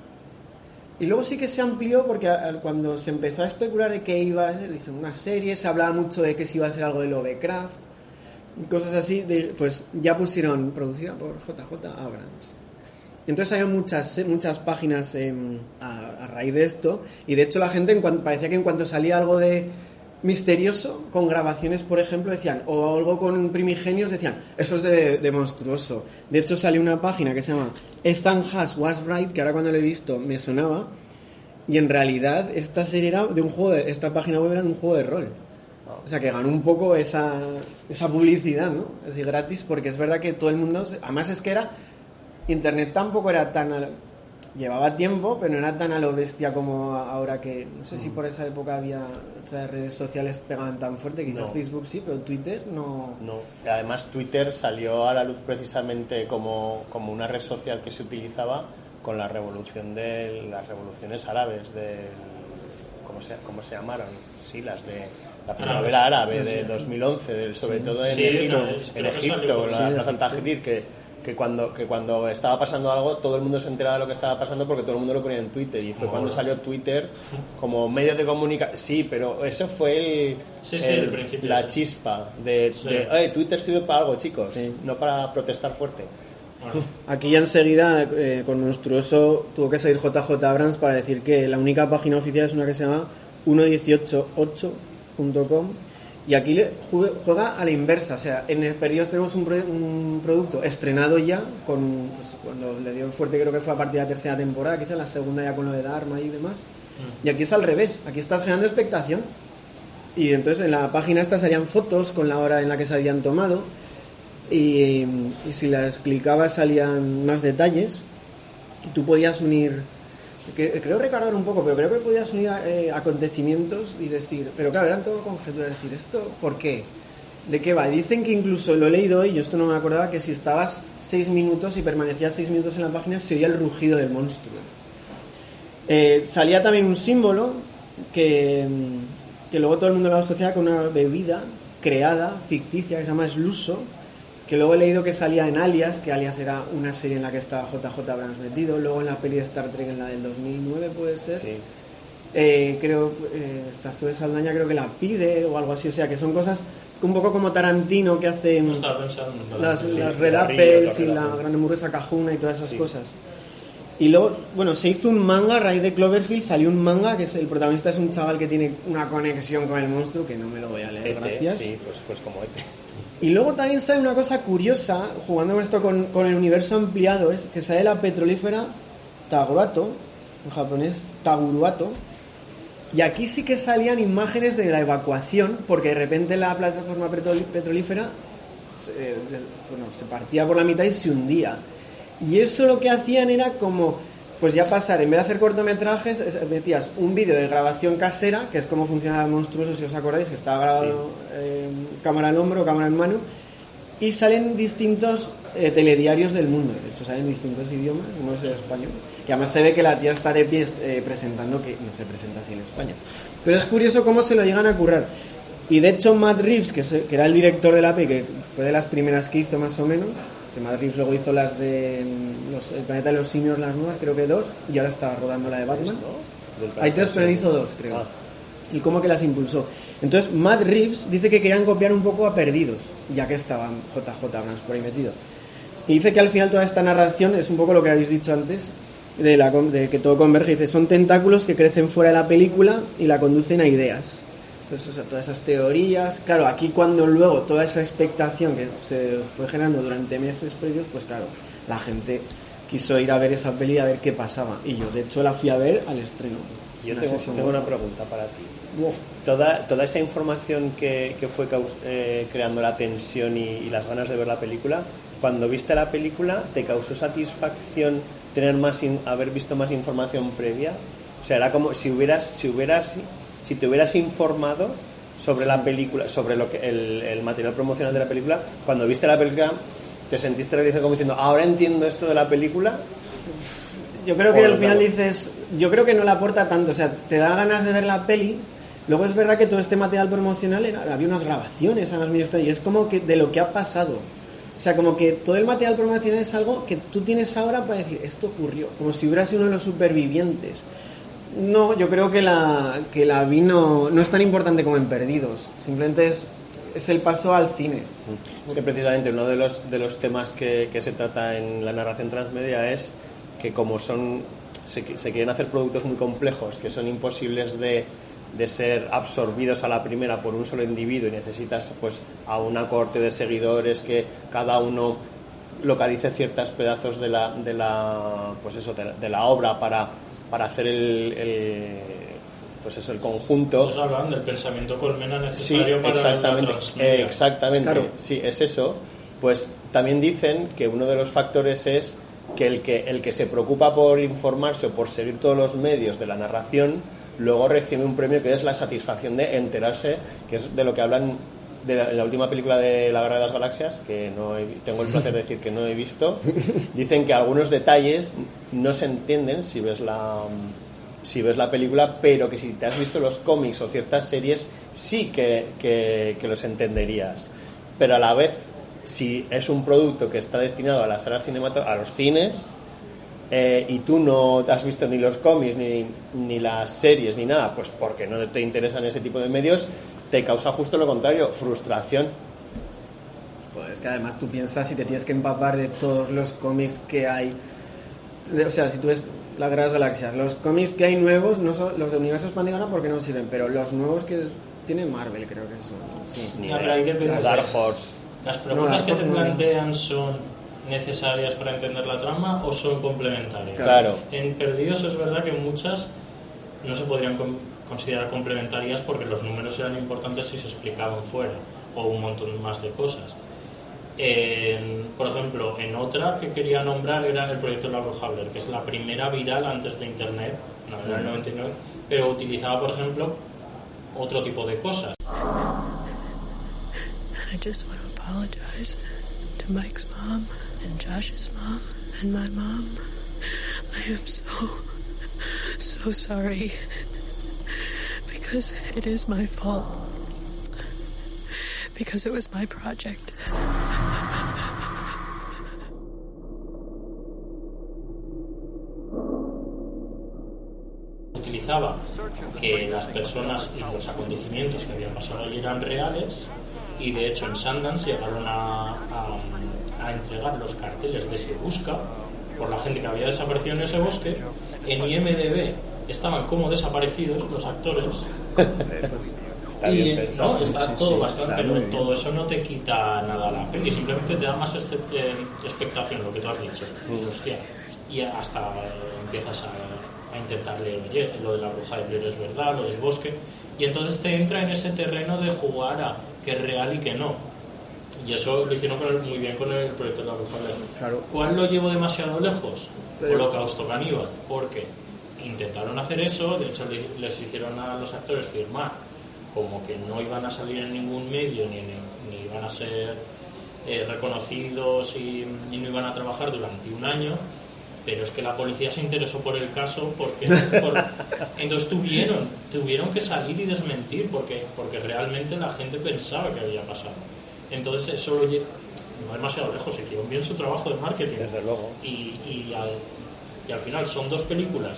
y luego sí que se amplió porque cuando se empezó a especular de que iba a ser una serie, se hablaba mucho de que si iba a ser algo de Lovecraft, cosas así, pues ya pusieron producida por JJ Abrams. Entonces hay muchas páginas a raíz de esto, y de hecho la gente parecía que en cuanto salía algo de misterioso con grabaciones, por ejemplo, decían, o algo con primigenios, decían, eso es de monstruoso. De hecho, salió una página que se llama Ethan Huss Was Right, que ahora cuando lo he visto me sonaba, y en realidad esta serie era de un juego esta página web era de un juego de rol. O sea, que ganó un poco esa publicidad, ¿no? Así gratis, porque es verdad que todo el mundo... Además es que Internet tampoco era tan... Llevaba tiempo, pero no era tan a lo bestia como ahora que... No sé si por esa época había redes sociales pegaban tan fuerte, quizás Facebook sí, pero Twitter no... No, además Twitter salió a la luz precisamente como una red social que se utilizaba con la revolución de las revoluciones árabes, ¿cómo se llamaron? Sí, las de la primavera árabe de 2011, sobre todo en Egipto, la Plaza Tahrir, que cuando estaba pasando algo todo el mundo se enteraba de lo que estaba pasando porque todo el mundo lo ponía en Twitter, y fue cuando salió Twitter como medio de comunicación. Sí, pero eso fue el principio, la chispa de Twitter sirve para algo, chicos, no para protestar fuerte. Bueno. Aquí ya enseguida con Monstruoso tuvo que salir JJ Abrams para decir que la única página oficial es una que se llama 1188.com, y aquí juega a la inversa. O sea, en el periodo tenemos un producto estrenado ya con, pues, cuando le dio fuerte, creo que fue a partir de la tercera temporada, quizá la segunda ya con lo de Dharma y demás, y aquí es al revés, aquí estás generando expectación, y entonces en la página esta salían fotos con la hora en la que se habían tomado, y si las clicabas salían más detalles, y tú podías unir, creo recordar un poco, pero creo que podías unir acontecimientos y decir, pero claro, eran todo conjeturas, decir, ¿esto por qué? ¿De qué va? Dicen que incluso, lo he leído hoy, yo esto no me acordaba, que si estabas 6 minutos y permanecías 6 minutos en la página, se oía el rugido del monstruo. Salía también un símbolo que luego todo el mundo lo asociaba con una bebida creada, ficticia, que se llama Sluso, que luego he leído que salía en Alias, que Alias era una serie en la que estaba JJ Abrams metido, luego en la peli de Star Trek, en la del 2009 puede ser, sí. Creo esta Zoe Saldaña creo que la pide o algo así, o sea que son cosas un poco como Tarantino, que hace las Red Apples y la Gran Hamburguesa Cajuna y todas esas cosas. Y luego, bueno, se hizo un manga a raíz de Cloverfield, salió un manga que el protagonista es un chaval que tiene una conexión con el monstruo, que no me lo voy a leer, gracias. Sí, pues como Y luego también sale una cosa curiosa, jugando con esto con el universo ampliado, es que sale la petrolífera Taguruato, en japonés Taguruato, y aquí sí que salían imágenes de la evacuación, porque de repente la plataforma petrolífera se partía por la mitad y se hundía. Y eso lo que hacían era como, pues ya pasar, en vez de hacer cortometrajes, metías un vídeo de grabación casera, que es como funcionaba Monstruoso, si os acordáis, que estaba grabado cámara al hombro, cámara en mano, y salen distintos telediarios del mundo. De hecho, salen distintos idiomas, uno es el español, y además se ve que la tía está de pie presentando, que no se presenta así en España. Pero es curioso cómo se lo llegan a currar. Y de hecho, Matt Reeves, que era el director de la peli, que fue de las primeras que hizo más o menos, que Matt Reeves luego hizo las de El planeta de los simios, las nuevas, creo que 2, y ahora está rodando la de Batman. Hay 3, pero él hizo 2, creo. Y como que las impulsó. Entonces Matt Reeves dice que querían copiar un poco a Perdidos, ya que estaban JJ Abrams por ahí metido. Y dice que al final toda esta narración es un poco lo que habéis dicho antes, de que todo converge. Dice, son tentáculos que crecen fuera de la película y la conducen a ideas. Entonces, o sea, todas esas teorías, claro, aquí cuando luego toda esa expectación que se fue generando durante meses previos, pues claro, la gente quiso ir a ver esa peli a ver qué pasaba, y yo de hecho la fui a ver al estreno. Yo tengo una pregunta para ti. Toda esa información que fue creando la tensión y las ganas de ver la película, cuando viste la película, ¿te causó satisfacción haber visto más información previa? O sea, era como si te hubieras informado sobre la película, sobre lo que el material promocional de la película, cuando viste la película, ¿te sentiste realizado como diciendo, ahora entiendo esto de la película? Yo creo que al final dices, yo creo que no le aporta tanto, o sea, te da ganas de ver la peli. Luego es verdad que todo este material promocional había unas grabaciones, y es como que de lo que ha pasado. O sea, como que todo el material promocional es algo que tú tienes ahora para decir, esto ocurrió, como si hubieras sido uno de los supervivientes. No, yo creo que la vi no es tan importante como en Perdidos. Simplemente es el paso al cine. Es que precisamente uno de los temas que se trata en la narración transmedia es que como se quieren hacer productos muy complejos que son imposibles de de ser absorbidos a la primera por un solo individuo y necesitas pues a una corte de seguidores que cada uno localice ciertos pedazos de la pues eso, de la obra para hacer pues eso, el conjunto. Nos hablan del pensamiento colmena necesario para exactamente, la transmedia. exactamente, claro. Sí, es eso. Pues también dicen que uno de los factores es que el que se preocupa por informarse o por seguir todos los medios de la narración, luego recibe un premio que es la satisfacción de enterarse, que es de lo que hablan de la última película de La Guerra de las Galaxias, que tengo el placer de decir que no he visto. Dicen que algunos detalles no se entienden si ves la película, pero que si te has visto los cómics o ciertas series sí que los entenderías. Pero a la vez, si es un producto que está destinado a las salas cinematográficas, a los cines, y tú no has visto ni los cómics ni las series ni nada, pues porque no te interesan ese tipo de medios, te causa justo lo contrario, frustración. Pues es que además tú piensas si te tienes que empapar de todos los cómics que hay. O sea, si tú ves La Guerra de las Galaxias, los cómics que hay nuevos, no son los de Universo Expandido ahora porque no sirven, pero los nuevos que tiene Marvel, creo que son. Sí. Ya, pero hay que pensar. Dark Horse. ¿Las preguntas No, que te no. plantean son necesarias para entender la trama o son complementarias? Claro. En Perdidos es verdad que muchas no se podrían considerar complementarias porque los números eran importantes si se explicaban fuera, o un montón más de cosas. Por ejemplo, en otra que quería nombrar era el proyecto de la Bruja Blair, que es la primera viral antes de Internet, no era el 99, pero utilizaba, por ejemplo, otro tipo de cosas. I just want to apologize to Mike's mom and Josh's mom and my mom. I am so sorry because it is my fault. Because it was my project. Utilizaba que las personas y los acontecimientos que habían pasado allí eran reales, y de hecho en Sundance llegaron a entregar los carteles de Se Busca por la gente que había desaparecido en ese bosque. En IMDb estaban como desaparecidos los actores. Está bien pensado. No, está todo bastante, está pero muy bien. todo eso no te quita nada la peli, simplemente te da más expectación, lo que tú has dicho. Hostia, y hasta empiezas a intentar leer, oye, lo de la Bruja de Blair es verdad, lo del bosque, y entonces te entra en ese terreno de jugar a que es real y que no. Y eso lo hicieron muy bien con el proyecto de la Bruja de Blair. Claro. ¿Cuál lo llevo demasiado lejos? Pero- Holocausto Caníbal, porque intentaron hacer eso, de hecho les hicieron a los actores firmar como que no iban a salir en ningún medio ni iban a ser reconocidos y no iban a trabajar durante un año, pero es que la policía se interesó por el caso porque entonces tuvieron que salir y desmentir porque realmente la gente pensaba que había pasado. Entonces eso no demasiado lejos, hicieron bien su trabajo de marketing. Desde luego. Y al final son dos películas,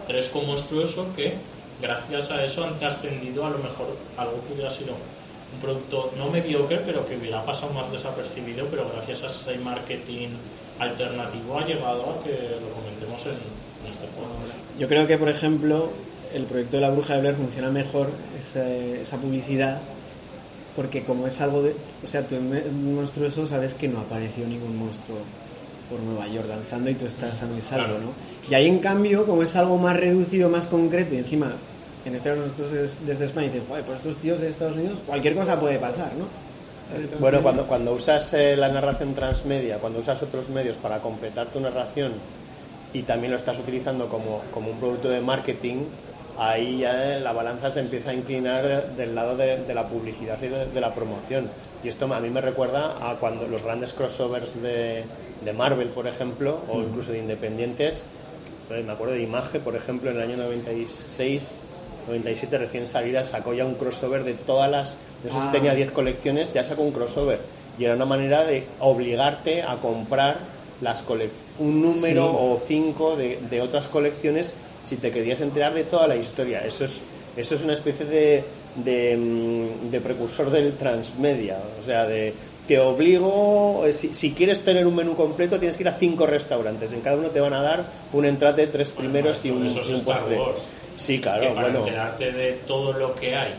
tres con Monstruoso, que gracias a eso han trascendido a lo mejor algo que hubiera sido un producto no mediocre, pero que hubiera pasado más desapercibido, pero gracias a ese marketing alternativo ha llegado a que lo comentemos en este podcast. Yo creo que, por ejemplo, el proyecto de la Bruja de Blair funciona mejor, esa publicidad, porque como es algo de... O sea, tú en Monstruoso sabes que no apareció ningún monstruo por Nueva York danzando y tú estás sano y salvo, Claro. ¿no? Y ahí, en cambio, como es algo más reducido, más concreto, y encima, en este caso nosotros desde España dicen, joder, pues estos tíos de Estados Unidos, cualquier cosa puede pasar, ¿no? Bueno, cuando usas la narración transmedia, cuando usas otros medios para completar tu narración y también lo estás utilizando como un producto de marketing, ahí ya la balanza se empieza a inclinar del lado de la publicidad y de la promoción. Y esto a mí me recuerda a cuando los grandes crossovers de Marvel, por ejemplo, o incluso de independientes. Me acuerdo de Image, por ejemplo, en el año 97 recién salida, sacó ya un crossover de todas las... No sé si tenía 10 colecciones, ya sacó un crossover. Y era una manera de obligarte a comprar un número o 5 de otras colecciones si te querías enterar de toda la historia. Eso es una especie de precursor del transmedia. O sea, te obligo, si quieres tener un menú completo tienes que ir a 5 restaurantes. En cada uno te van a dar un entrate, 3 primeros y un Eso es Star postre. Wars. Sí, claro, que para bueno. enterarte de todo lo que hay,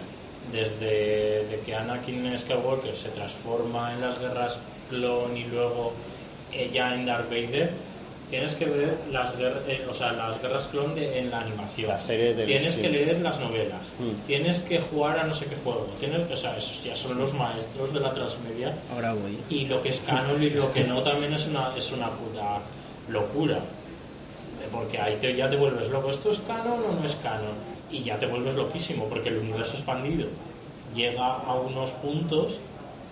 desde de que Anakin Skywalker se transforma en las guerras clon y luego ella en Darth Vader, tienes que ver las guerras clon en la animación, la serie tienes que leer las novelas, tienes que jugar a no sé qué juego, esos ya son los maestros de la transmedia. Ahora voy. Y lo que es canon y lo que no también es una puta locura, porque ahí ya te vuelves loco. ¿Esto es canon o no es canon? Y ya te vuelves loquísimo, porque el universo expandido llega a unos puntos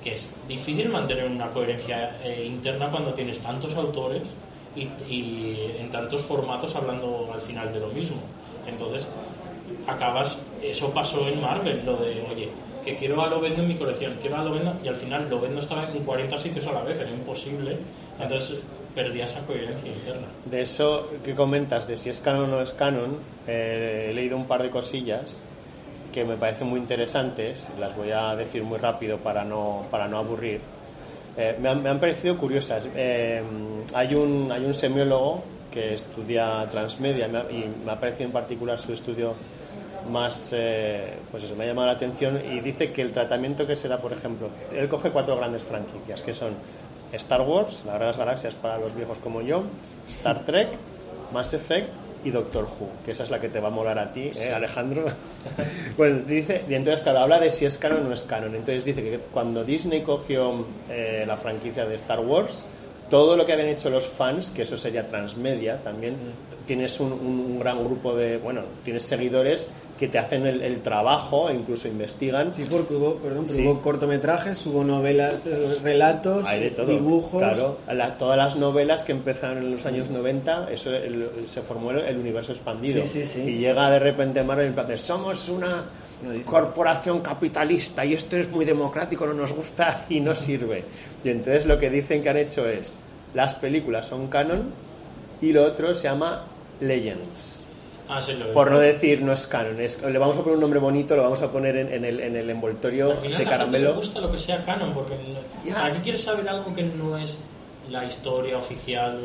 que es difícil mantener una coherencia interna cuando tienes tantos autores y en tantos formatos hablando al final de lo mismo. Entonces eso pasó en Marvel, lo de oye, que quiero a Lobezno en mi colección, quiero a Lobezno, y al final Lobezno estaba en 40 sitios a la vez, era imposible. Entonces perdía esa coherencia interna. De eso que comentas, de si es canon o no es canon, he leído un par de cosillas que me parecen muy interesantes, las voy a decir muy rápido para no aburrir. Me han parecido curiosas. Hay un semiólogo que estudia transmedia y me ha parecido en particular su estudio más, pues eso, me ha llamado la atención, y dice que el tratamiento que se da, por ejemplo, él coge 4 grandes franquicias, que son Star Wars, la Guerra de las Galaxias para los viejos como yo, Star Trek, Mass Effect y Doctor Who, que esa es la que te va a molar a ti, Alejandro. Bueno, dice, y entonces claro, habla de si es canon o no es canon. Entonces dice que cuando Disney cogió la franquicia de Star Wars, todo lo que habían hecho los fans, que eso sería transmedia también, tienes un gran grupo de, tienes seguidores que te hacen el trabajo e incluso investigan. Sí, porque hubo cortometrajes, hubo novelas, relatos, hay de todo. Dibujos. Claro, todas las novelas que empezaron en los años 90, eso se formó el universo expandido. Sí. Y llega de repente Marvel en plan de, somos una corporación capitalista y esto es muy democrático, no nos gusta y no sirve. Y entonces lo que dicen que han hecho es, las películas son canon y lo otro se llama Legends. Por no decir no es canon, le vamos a poner un nombre bonito, lo vamos a poner en el envoltorio al final de caramelo. A la gente le gusta lo que sea canon, porque ¿para qué quieres saber algo que no es la historia oficial?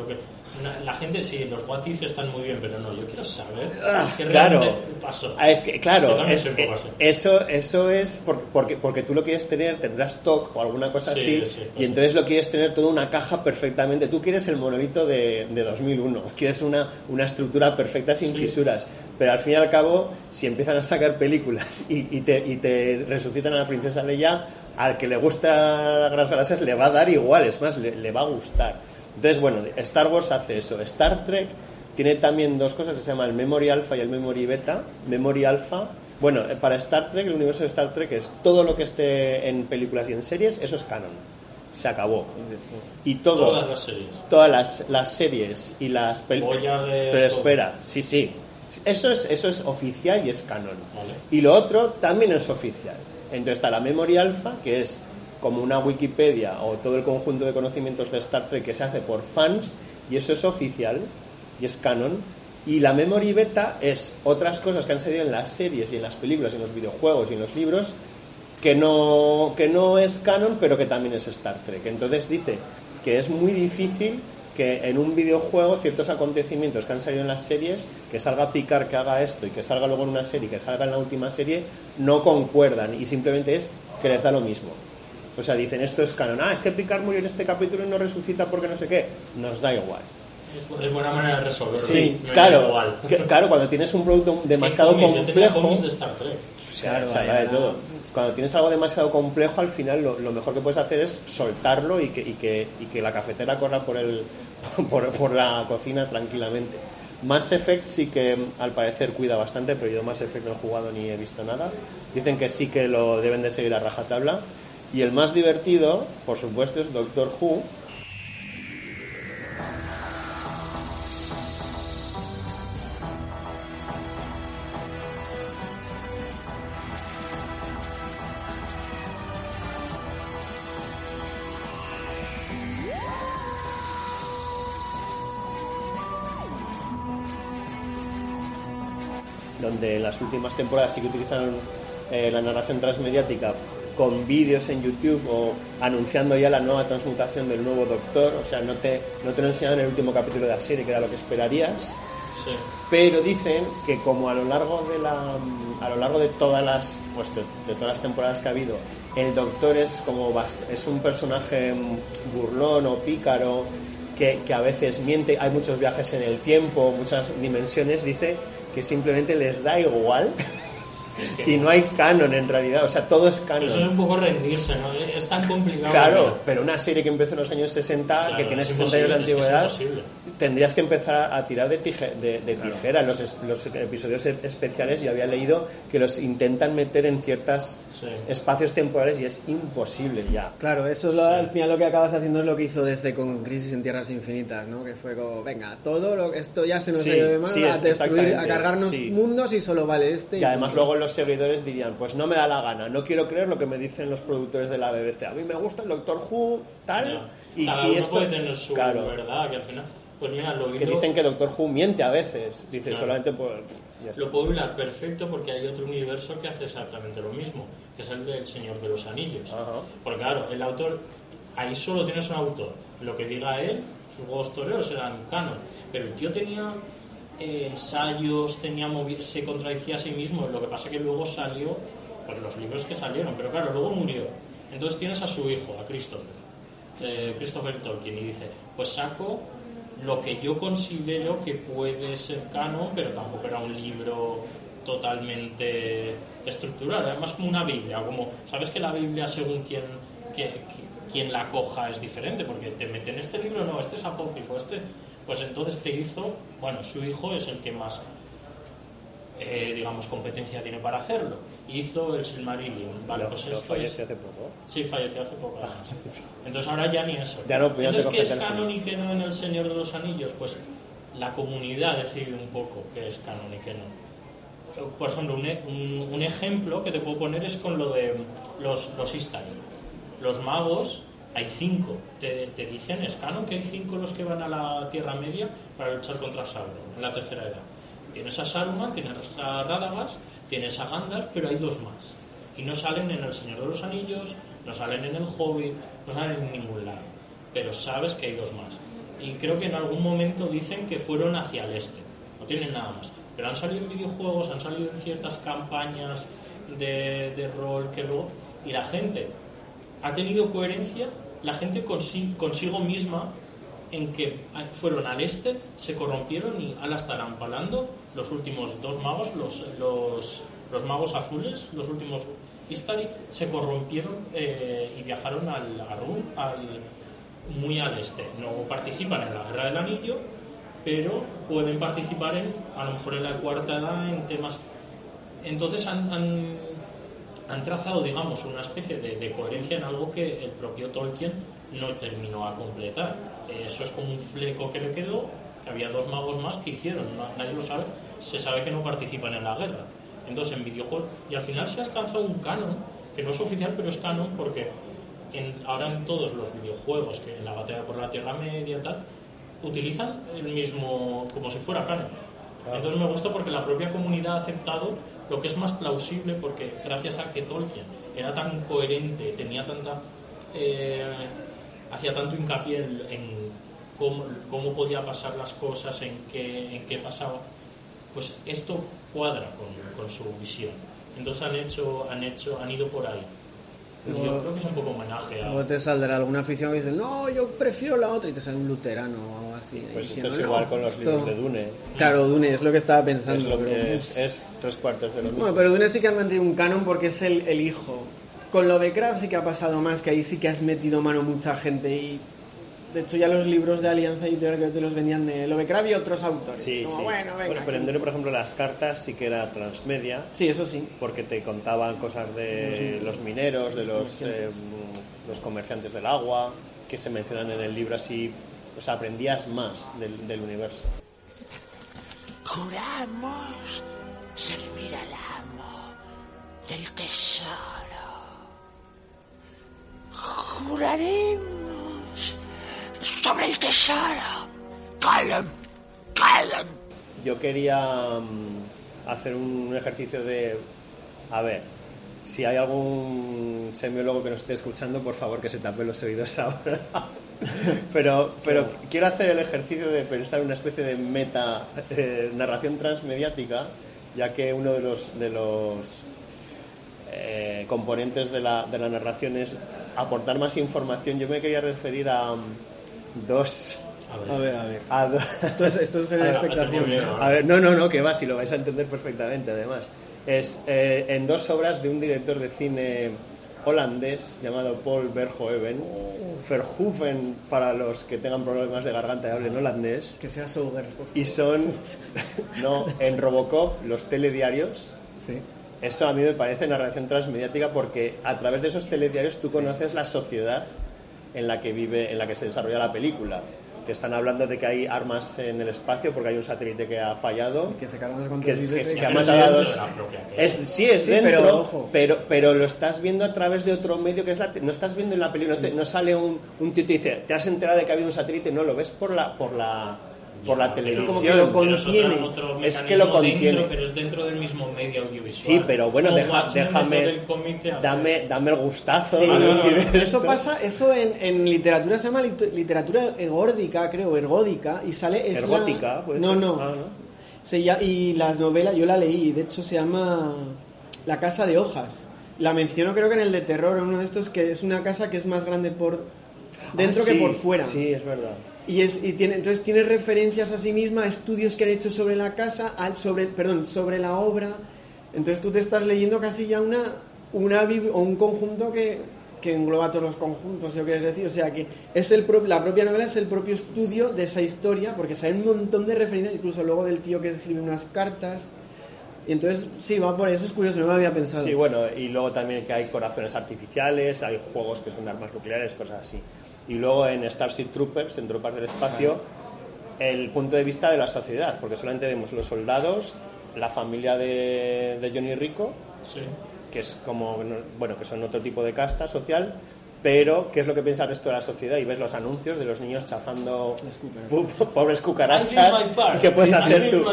La gente, sí, los what if están muy bien, pero no, yo quiero saber qué realmente pasó. Es que, claro, yo también soy un poco así. Eso es porque tú lo quieres tener, tendrás stock o alguna cosa así, y entonces lo quieres tener toda una caja perfectamente. Tú quieres el monolito de 2001, quieres una estructura perfecta sin fisuras, pero al fin y al cabo, si empiezan a sacar películas y te resucitan a la princesa Leia, al que le gusta las galaxias le va a dar igual, es más, le va a gustar. Entonces, Star Wars hace eso. Star Trek tiene también 2 cosas que se llaman el Memory Alpha y el Memory Beta. Memory Alpha, para Star Trek, el universo de Star Trek es todo lo que esté en películas y en series, eso es canon. Se acabó. Y todas las series. Todas las series y las películas. Pero espera, sí. Eso es oficial y es canon. Vale. Y lo otro también es oficial. Entonces está la Memory Alpha, que es como una Wikipedia o todo el conjunto de conocimientos de Star Trek que se hace por fans, y eso es oficial y es canon. Y la Memory Beta es otras cosas que han salido en las series y en las películas y en los videojuegos y en los libros que no es canon, pero que también es Star Trek. Entonces dice que es muy difícil que en un videojuego ciertos acontecimientos que han salido en las series, que salga Picard que haga esto y que salga luego en una serie, que salga en la última serie, no concuerdan, y simplemente es que les da lo mismo. O sea, dicen, esto es canon. Es que Picard murió en este capítulo y no resucita porque no sé qué. Nos da igual. Es buena manera de resolverlo. Sí, claro. Claro, cuando tienes un producto demasiado complejo. Yo tenía cómics de Star Trek. Se habla de todo. Cuando tienes algo demasiado complejo, al final lo mejor que puedes hacer es soltarlo y que la cafetera corra por la cocina tranquilamente. Mass Effect sí que al parecer cuida bastante, pero yo Mass Effect no he jugado ni he visto nada. Dicen que sí que lo deben de seguir a rajatabla. Y el más divertido, por supuesto, es Doctor Who. Donde en las últimas temporadas sí que utilizaron la narración transmediática con vídeos en YouTube o anunciando ya la nueva transmutación del nuevo Doctor. O sea, no te lo enseñaban en el último capítulo de la serie, que era lo que esperarías, Sí. Pero dicen que como a lo largo de todas las de todas las temporadas que ha habido, el Doctor es un personaje burlón o pícaro que a veces miente, hay muchos viajes en el tiempo, muchas dimensiones, dice que simplemente les da igual. Es que y no hay canon en realidad, o sea, todo es canon. Eso es un poco rendirse, ¿no? Es tan complicado. Claro, pero una serie que empezó en los años 60, claro, que tiene 60 años de antigüedad, tendrías que empezar a tirar de tijera. Los episodios especiales, yo había leído que los intentan meter en ciertos espacios temporales y es imposible ya. Claro, eso es al final lo que acabas haciendo es lo que hizo DC con Crisis en Tierras Infinitas, ¿no? Que fue como, venga, esto ya se nos ha ido de mano, a destruir, a cargarnos mundos y solo vale este. Y además luego los seguidores dirían, pues no me da la gana, no quiero creer lo que me dicen los productores de la BBC, a mí me gusta el Doctor Who, tal, y esto puede tener su verdad, que al final, pues mira, que dicen que Doctor Who miente a veces, dice solamente pues lo puedo hilar perfecto porque hay otro universo que hace exactamente lo mismo, que es el del Señor de los Anillos. Porque claro, el autor, ahí solo tienes un autor, lo que diga él, sus juegos toreros eran canon, pero el tío tenía ensayos, se contradecía a sí mismo. Lo que pasa que luego salió, pues los libros que salieron, pero claro, luego murió. Entonces tienes a su hijo, a Christopher Tolkien, y dice, pues saco lo que yo considero que puede ser canon, pero tampoco era un libro totalmente estructurado, además como una Biblia, como sabes que la Biblia según quien la coja es diferente, porque te meten este libro, no, este es apócrifo, pues entonces su hijo es el que más digamos competencia tiene para hacerlo. Hizo el Silmarillion, vale, pues falleció hace poco. Sí, falleció hace poco además. Entonces ahora ya ni eso. Entonces, ¿qué es canon y qué no en El Señor de los Anillos? Pues la comunidad decide un poco qué es canon y qué no. Por ejemplo, un ejemplo que te puedo poner es con lo de los Istari. Los magos, hay 5, te dicen, es canon que hay 5 los que van a la Tierra Media para luchar contra Sauron en la Tercera Edad. Tienes a Saruman, tienes a Radagast, tienes a Gandalf, pero hay 2 más. Y no salen en El Señor de los Anillos, no salen en El Hobbit, no salen en ningún lado. Pero sabes que hay 2 más. Y creo que en algún momento dicen que fueron hacia el este. No tienen nada más. Pero han salido en videojuegos, han salido en ciertas campañas de rol que luego... Y la gente ha tenido coherencia, la gente consigo misma, en que fueron al este, se corrompieron y ahora estarán palando los últimos 2 magos, los magos azules, los últimos Istari, se corrompieron y viajaron al Arun, muy al este. No participan en la Guerra del Anillo, pero pueden participar a lo mejor en la Cuarta Edad, en temas. Entonces han trazado, digamos, una especie de coherencia en algo que el propio Tolkien no terminó a completar. Eso es como un fleco que le quedó, que había 2 magos más que hicieron, nadie lo sabe, se sabe que no participan en la guerra. Entonces en videojuegos, y al final se ha alcanzado un canon, que no es oficial, pero es canon porque ahora en todos los videojuegos, que en la batalla por la Tierra Media tal, utilizan el mismo, como si fuera canon. Entonces me gusta porque la propia comunidad ha aceptado lo que es más plausible, porque gracias a que Tolkien era tan coherente, tenía tanta hacía tanto hincapié en cómo podía pasar las cosas, en qué pasaba, pues esto cuadra con su visión. Entonces han ido por ahí. Luego, yo creo que es un poco homenaje a... Luego te saldrá alguna afición que dice, no, yo prefiero la otra, y te sale un luterano o algo así. Pues esto es igual con los libros de Dune. Claro, Dune es lo que estaba pensando. Es lo que es 3/4 de lo mismo. Bueno, pero Dune sí que han mantenido un canon porque es el hijo. Con Lovecraft sí que ha pasado más, que ahí sí que has metido mano mucha gente y... De hecho, ya los libros de Alianza Editorial que te los vendían de Lovecraft y otros autores. Sí, como, sí. Bueno, pero en Dune, por ejemplo, las cartas sí que era transmedia. Sí, eso sí. Porque te contaban cosas de los mineros, de los comerciantes del agua, que se mencionan en el libro así. O sea, aprendías más del universo. Juramos servir al amo del tesoro. Juraremos sobre el tesoro. Callum. Yo quería hacer un ejercicio de... A ver, si hay algún semiólogo que nos esté escuchando, por favor que se tape los oídos ahora. Pero quiero hacer el ejercicio de pensar una especie de meta narración transmediática, ya que uno de los componentes de la narración es aportar más información. Yo me quería referir a dos... A ver. Esto es generar expectación. A ver, no, que va, si lo vais a entender perfectamente, además. Es en dos obras de un director de cine holandés llamado Paul Verhoeven. Verhoeven, para los que tengan problemas de garganta y hablen holandés. Que sea Sauger. Y son, en Robocop, los telediarios. Sí. Eso a mí me parece narración transmediática, porque a través de esos telediarios tú conoces la sociedad en la que vive, en la que se desarrolla la película. Que están hablando de que hay armas en el espacio porque hay un satélite que ha fallado, que se cargan los que ha matado a dos. Es dentro, pero lo estás viendo a través de otro medio que es no estás viendo en la película, no sale un tío y te dice, ¿te has enterado de que ha habido un satélite? No, lo ves por la televisión. Como que lo contiene. Es que lo contiene. Pero es dentro del mismo medio audiovisual. Sí, pero bueno, déjame, dame el gustazo. Sí, eso pasa, eso en literatura se llama literatura egórdica, creo, ergódica, y sale... ¿Ergótica? No. Y las novelas, yo la leí, de hecho se llama La casa de hojas. La menciono creo que en el de terror, uno de estos, que es una casa que es más grande por dentro que por fuera. Sí, es verdad. Entonces tiene referencias a sí misma, a estudios que han hecho sobre la casa, sobre la obra. Entonces tú te estás leyendo casi ya un conjunto que engloba todos los conjuntos, ¿lo quieres decir? O sea que es la propia novela es el propio estudio de esa historia, porque sale un montón de referencias, incluso luego del tío que escribe unas cartas. Y entonces, sí, va por eso, es curioso, no lo había pensado. Sí, bueno, y luego también que hay corazones artificiales, hay juegos que son de armas nucleares, cosas así. Y luego en Starship Troopers, en Tropas del Espacio, el punto de vista de la sociedad, porque solamente vemos los soldados, la familia de Johnny Rico, sí, que es como, bueno, que son otro tipo de casta social, pero ¿qué es lo que piensa el resto de la sociedad? Y ves los anuncios de los niños chafando pobres cucarachas, que puedes hacer tú,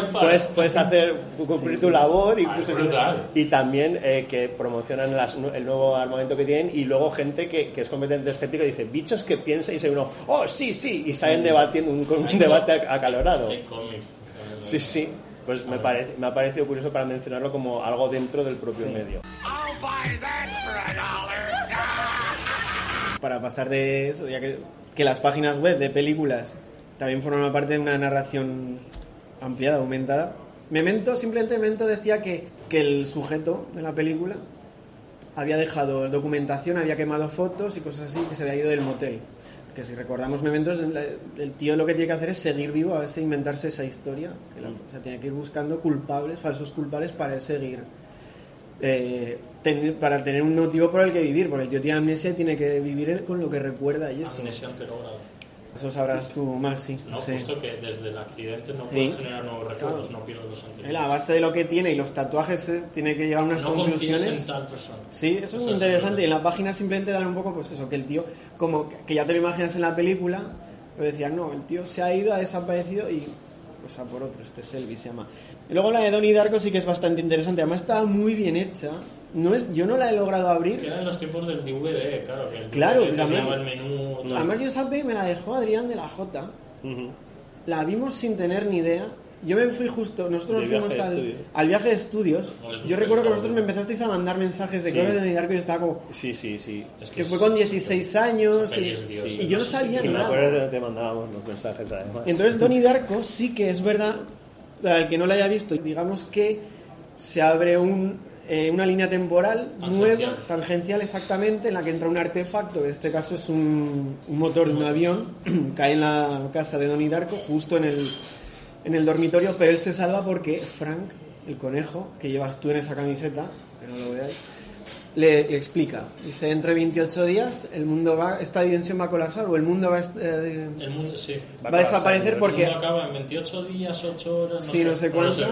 puedes hacer cumplir tu labor, incluso y también que promocionan el nuevo armamento que tienen, y luego gente que es completamente escéptica y dice bichos que piensa, y se uno, oh sí, y salen debatiendo un debate acalorado. Sí, pues me ha parecido curioso para mencionarlo como algo dentro del propio medio. Para pasar de eso, ya que las páginas web de películas también forman parte de una narración ampliada, aumentada. Simplemente Memento decía que el sujeto de la película había dejado documentación, había quemado fotos y cosas así, que se había ido del motel. Que si recordamos Memento, el tío lo que tiene que hacer es seguir vivo, a veces inventarse esa historia. O sea, tiene que ir buscando falsos culpables para seguir... para tener un motivo por el que vivir, porque el tío tiene amnesia y tiene que vivir con lo que recuerda y eso. Amnesia anterógrada. Eso sabrás tú más, sí. No, sí. Justo que desde el accidente no puede generar nuevos recuerdos, no pierde los anteriores. A base de lo que tiene y los tatuajes tiene que llegar a unas conclusiones. En tal persona. Sí, eso es muy interesante. Y en la página simplemente dan un poco, pues eso, que el tío, como que ya te lo imaginas en la película, pero decían, no, el tío se ha ido, ha desaparecido y pues a por otro, Selby se llama. Y luego la de Donnie Darko sí que es bastante interesante, además está muy bien hecha. Yo no la he logrado abrir. Es que eran los tiempos del DVD, claro, que el DVD se llama el menú. Además yo esa me la dejó Adrián de la J. La vimos sin tener ni idea. Yo me fui justo, nosotros nos fuimos al viaje de estudios. Yo recuerdo que vosotros me empezasteis a mandar mensajes de cosas de Donnie Darko y yo estaba como... Sí. Es que fue con 16 años y yo no sabía nada. Y me acuerdo que te mandábamos los mensajes además. Entonces Donnie Darko sí que es verdad, para el que no lo haya visto, digamos que se abre una línea temporal nueva, tangencial exactamente, en la que entra un artefacto, en este caso es un motor de un avión, cae en la casa de Donnie Darko, justo en el dormitorio, pero él se salva porque Frank, el conejo, que llevas tú en esa camiseta, que no lo veáis, le explica. Dice, dentro de 28 días esta dimensión va a colapsar, o el mundo va a desaparecer porque... El mundo acaba en 28 días, 8 horas, no sé cuánto.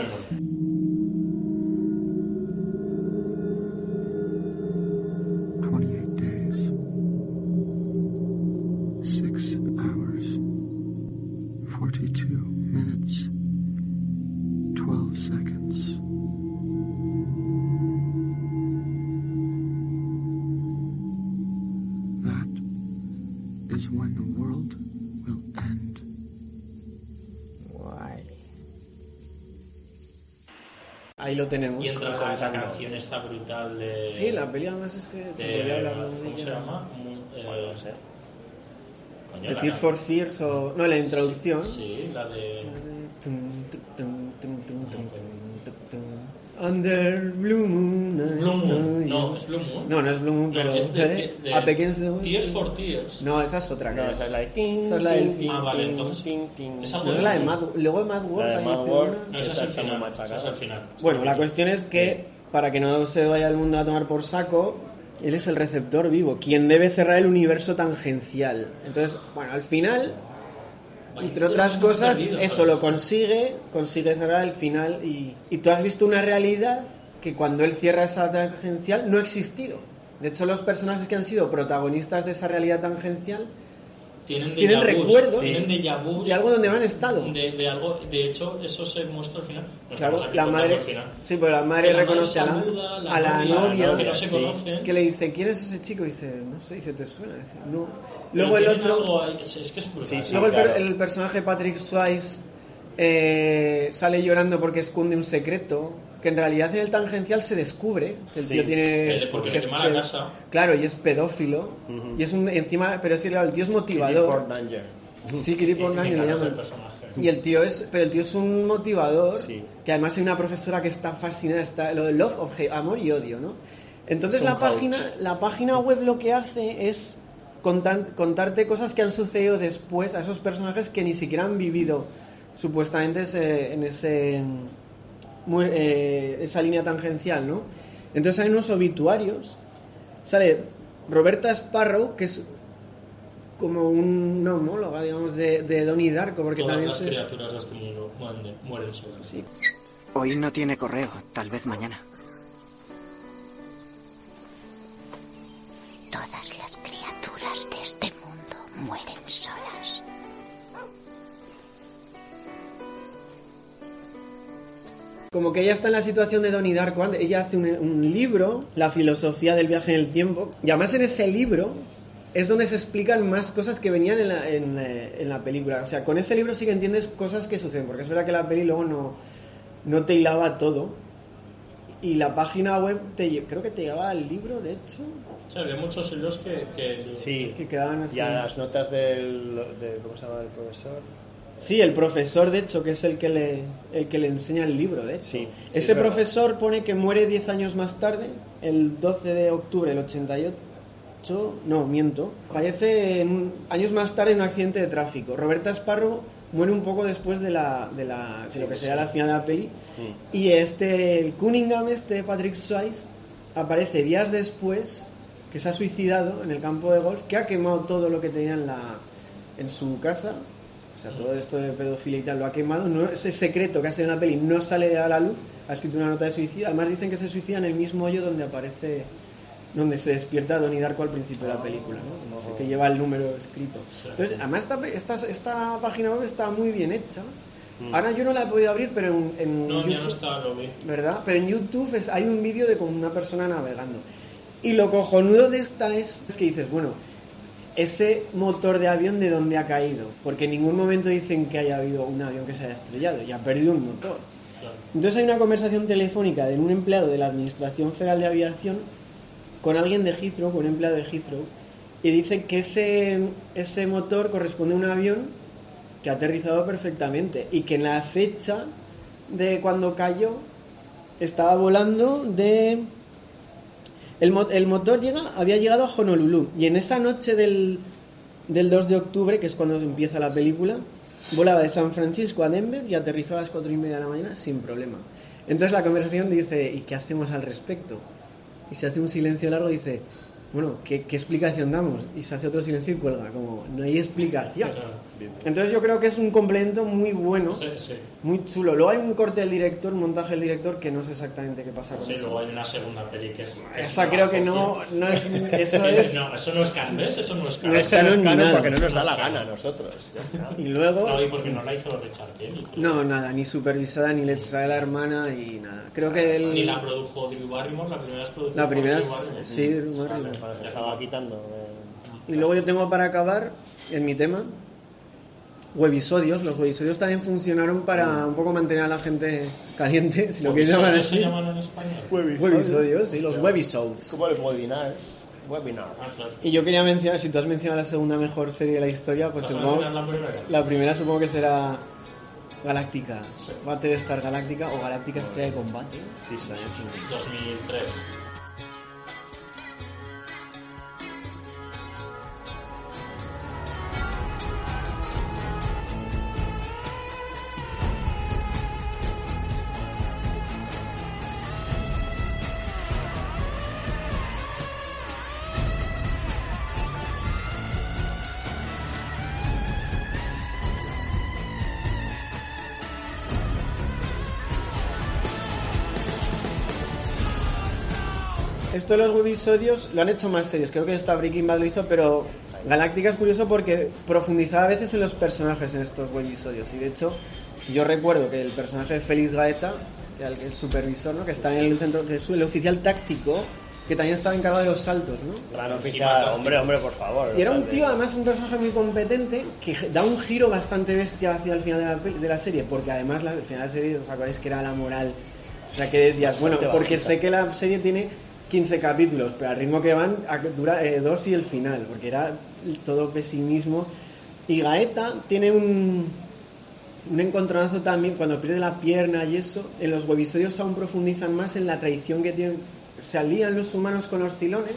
28 days, 6 hours, 42 minutes, 12 seconds. That is is when the world will end. Guay. Ahí lo tenemos. Y entra la canción esta brutal de... Sí, la peli además es que se podría hablar de ¿cómo se llama? No sé. Coño, The la Tears for Fears o... No, la introducción. Sí, la de... Under Blue Moon. Blue Moon. No, es Blue Moon. No, no es Blue Moon, No, pero... es de Up Against the Wall. Tears for Tears. No, esa es otra. No, creo. esa es la de... Esa es la del... Ah, vale, entonces... Es algo No es la de Mad... Luego de Mad World. La de ahí Mad hice World. una. No, esa es el Esa está muy final. machacada. Esa es el final. Bueno, la cuestión es que, para que no se vaya el mundo a tomar por saco, él es el receptor vivo, quien debe cerrar el universo tangencial. Entonces, bueno, al final, entre otras cosas, eso lo consigue cerrar el final y tú has visto una realidad que cuando él cierra esa tangencial no ha existido. De hecho, los personajes que han sido protagonistas de esa realidad tangencial tienen recuerdos de algo donde han estado. De algo, de hecho, eso se muestra al final. Claro, la madre, sí, pero la madre reconoce a la novia que no se conocen, que le dice, ¿quién es ese chico? Y dice, no sé, dice, ¿te suena? Dice, no. Luego el otro, es que es brutal. luego el personaje Patrick Swayze sale llorando porque esconde un secreto que en realidad en el tangencial se descubre que el tío tiene, porque le quema la casa. Claro, y es pedófilo y es encima, pero sí, claro, el tío es motivador. Sí, Kitty Portnanger le llaman. Y el tío es un motivador, que además hay una profesora que está fascinada, está lo de love of hate, amor y odio, ¿no? Entonces la página web lo que hace es contarte cosas que han sucedido después a esos personajes que ni siquiera han vivido supuestamente esa línea tangencial, ¿no? Entonces hay unos obituarios. Sale Roberta Sparrow, que es como una homóloga, digamos, de Donnie Darko, porque todas también las criaturas de este mundo mueren solas. Sí. Hoy no tiene correo, tal vez mañana. Todas las criaturas de este mundo mueren solas. Como que ella está en la situación de Donnie Darko. Ella hace un libro, La filosofía del viaje en el tiempo, y además en ese libro es donde se explican más cosas que venían en la película. O sea, con ese libro sí que entiendes cosas que suceden, porque es verdad que la peli luego no te hilaba todo. Y la página web creo que te llevaba al libro, de hecho. O sea, había muchos hilos que quedaban así. Y a las notas de ¿cómo se llama el profesor? Sí, el profesor, de hecho, que es el que le enseña el libro, de hecho. Sí, ese profesor pone que muere 10 años más tarde, el 12 de octubre del 88. No, miento. Fallece años más tarde en un accidente de tráfico. Roberta Sparrow muere un poco después de lo que sería la final de la peli. Y el Cunningham, Patrick Swayze, aparece días después, que se ha suicidado en el campo de golf, que ha quemado todo lo que tenía en su casa. O sea, todo esto de pedofilia y tal lo ha quemado. No, ese secreto que ha sido en la peli no sale a la luz. Ha escrito una nota de suicidio. Además dicen que se suicida en el mismo hoyo donde se despierta Donnie Darko al principio de la película, ¿no? Que lleva el número escrito. Entonces, además esta página web está muy bien hecha. Ahora yo no la he podido abrir, pero en no, YouTube, ya no está, lo vi. ¿verdad? Pero en YouTube hay un vídeo de con una persona navegando. Y lo cojonudo de esta es que dices, bueno, ese motor de avión, ¿de dónde ha caído? Porque en ningún momento dicen que haya habido un avión que se haya estrellado y ha perdido un motor. Claro. Entonces hay una conversación telefónica de un empleado de la Administración Federal de Aviación con alguien de Heathrow, con un empleado de Heathrow, y dice que ese motor corresponde a un avión que ha aterrizado perfectamente y que en la fecha de cuando cayó estaba volando de... El motor había llegado a Honolulu y en esa noche del 2 de octubre, que es cuando empieza la película, volaba de San Francisco a Denver y aterrizó a las 4:30 de la mañana sin problema. Entonces la conversación dice, ¿y qué hacemos al respecto? Y se hace un silencio largo y dice, bueno, ¿qué explicación damos? Y se hace otro silencio y cuelga, como no hay explicación. Entonces yo creo que es un complemento muy bueno, muy chulo. Luego hay un corte del director, un montaje del director, que no sé exactamente qué pasa con eso. Sí, luego hay una segunda peli que es esa creo que no es... Eso es... No, eso no es canon, ¿ves? Eso no es canon. Eso no es canon porque no nos da la gana a nosotros. Y luego... No, y porque no la hizo Richard Kelly. No, nada, ni supervisada, ni le trae la hermana, y nada. Creo que él... Ni la produjo Drew Barrymore, la primera es producida La primera, por Drew Barrymore. sí, Drew Barrymore. Se estaba quitando Y luego yo tengo para acabar, en mi tema, webisodios. Los webisodios también funcionaron para un poco mantener a la gente caliente, si lo quieres llamar así. ¿Se llaman en español? Webisodios, sí, los webisodes. Como los webinars. Y yo quería mencionar, si tú has mencionado la segunda mejor serie de la historia, pues supongo, la primera supongo que será Galáctica, Battlestar Galáctica o Galáctica Estrella de Combate. Sí, sí, 2003. Esto de los webisodios lo han hecho más series, creo que esta Breaking Bad lo hizo, pero Galáctica es curioso porque profundizaba a veces en los personajes en estos webisodios. Y de hecho, yo recuerdo que el personaje de Félix Gaeta, que era el supervisor, ¿no? Que está en el centro, que es el oficial táctico, que también estaba encargado de los saltos, ¿no? Gran oficial, hombre, por favor. Y era un tío, además, un personaje muy competente, que da un giro bastante bestia hacia el final de la serie, porque además el final de la serie, ¿os acordáis que era la moral? O sea, que decías, bueno, porque sé que la serie tiene 15 capítulos, pero al ritmo que van dura 2 y el final, porque era todo pesimismo. Y Gaeta tiene un encontronazo también cuando pierde la pierna y eso. En los webisodios aún profundizan más en la traición que tienen. Se alían los humanos con los Cylones.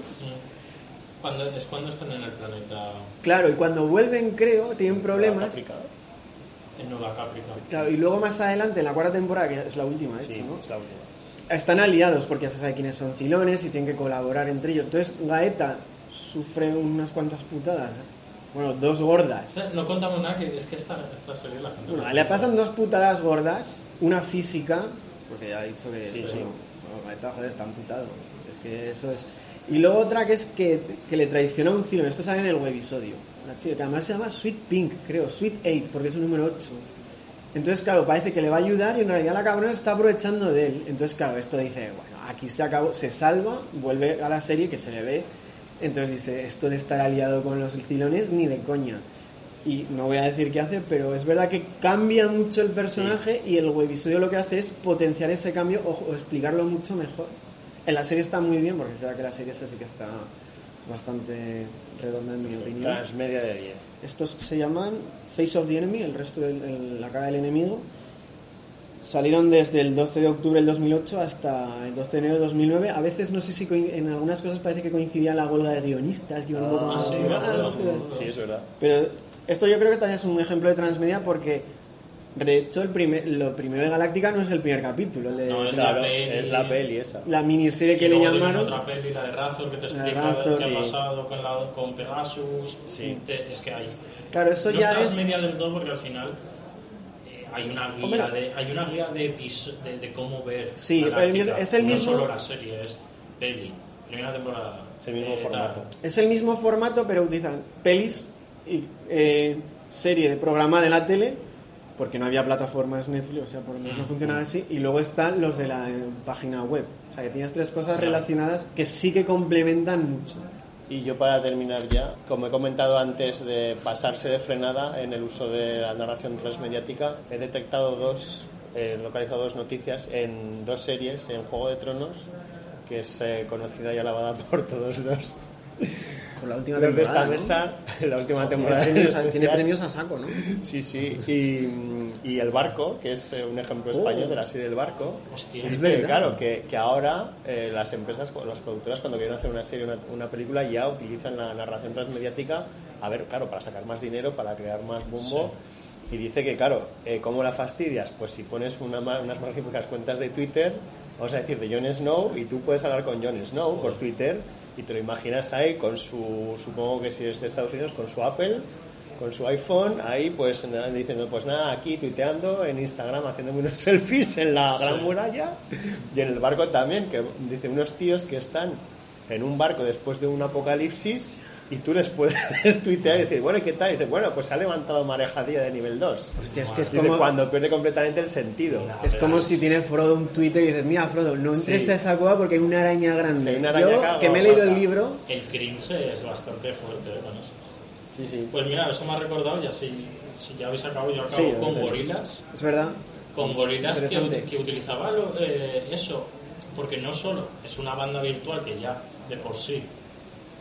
Cuando están en el planeta. Claro, y cuando vuelven, creo, tienen problemas. En Nueva Caprica. Claro, y luego más adelante, en la cuarta temporada, que es la última, de hecho, ¿no? Es la última. Están aliados porque ya se sabe quiénes son Cylones y tienen que colaborar entre ellos. Entonces Gaeta sufre unas cuantas putadas. Bueno, 2 gordas. No contamos nada, que es que esta serie la gente... Bueno, le pasan 2 putadas gordas, una física, porque ya he dicho que sí. Bueno, Gaeta, joder, está amputado. Es que eso es... Y luego otra que es que le traiciona a un Cylon. Esto sale en el webisodio. Una chica que además se llama Sweet Pink, creo, Sweet 8, porque es el número 8. Entonces, claro, parece que le va a ayudar y en realidad la cabrona se está aprovechando de él. Entonces, claro, esto dice, bueno, aquí se acabó, se salva, vuelve a la serie que se le ve. Entonces dice, esto de estar aliado con los Cylones ni de coña. Y no voy a decir qué hace, pero es verdad que cambia mucho el personaje y el webisodio lo que hace es potenciar ese cambio o explicarlo mucho mejor. En la serie está muy bien, porque es verdad que la serie esa sí que está bastante redonda en mi opinión. Transmedia de 10. Estos se llaman Face of the Enemy, el resto de la cara del enemigo. Salieron desde el 12 de octubre del 2008 hasta el 12 de enero de 2009. A veces no sé si en algunas cosas parece que coincidía la huelga de guionistas, que iban un poco más... Sí, es verdad. Pero esto yo creo que también es un ejemplo de transmedia porque de hecho lo primero de Galáctica no es el primer capítulo. No, es la peli esa. La miniserie que le llamaron... otra peli, la de Razor, que te explica qué ha pasado con Pegasus. Sí. Es que hay... Claro, eso no ya es es... transmedia del todo porque al final... Hay una guía de cómo ver. Sí, Galáctica. es el mismo. No solo la serie, es peli. Primera temporada. Es el mismo formato. Es el mismo formato, pero utilizan pelis y serie de programa de la tele, porque no había plataformas Netflix, o sea, por lo menos no funcionaba así. Y luego están los de la página web. O sea, que tienes 3 cosas relacionadas que sí que complementan mucho. Y yo, para terminar ya, como he comentado antes de pasarse de frenada en el uso de la narración transmediática, he localizado 2 noticias en 2 series, en Juego de Tronos, que es conocida y alabada por todos los... Por la última de temporada, esta mesa, ¿no? La última temporada. Tiene premios a saco, ¿no? Sí, sí. Y El Barco, que es un ejemplo español de la serie El Barco. Hostia, dice que, claro, que ahora las empresas, las productoras, cuando quieren hacer una serie, una película, ya utilizan la narración transmediática, claro, para sacar más dinero, para crear más bombo. Sí. Y dice que, claro, ¿cómo la fastidias? Pues si pones unas magníficas cuentas de Twitter, vamos a decir, de Jon Snow, y tú puedes hablar con Jon Snow por Twitter, y te lo imaginas ahí con supongo que si es de Estados Unidos, con su Apple, con su iPhone, ahí pues diciendo, pues nada, aquí tuiteando, en Instagram haciéndome unos selfies en la Gran Muralla, y en El Barco también, que dice unos tíos que están en un barco después de un apocalipsis y tú les puedes tuitear y decir, bueno, ¿qué tal? Y dices, bueno, pues se ha levantado marejadilla de nivel 2. Hostia, es que es Dice, como... cuando pierde completamente el sentido. Es como si tiene Frodo un Twitter y dices, mira, Frodo, no entres a esa cueva porque hay una araña grande. Sí, una araña Yo, que me he leído el libro... El cringe es bastante fuerte con eso. Sí. Pues mira, eso me ha recordado, ya si ya habéis acabado, yo acabo Sí, con Gorillaz. Es verdad. Con Gorillaz Interesante. que utilizaba eso, porque no solo es una banda virtual que ya de por sí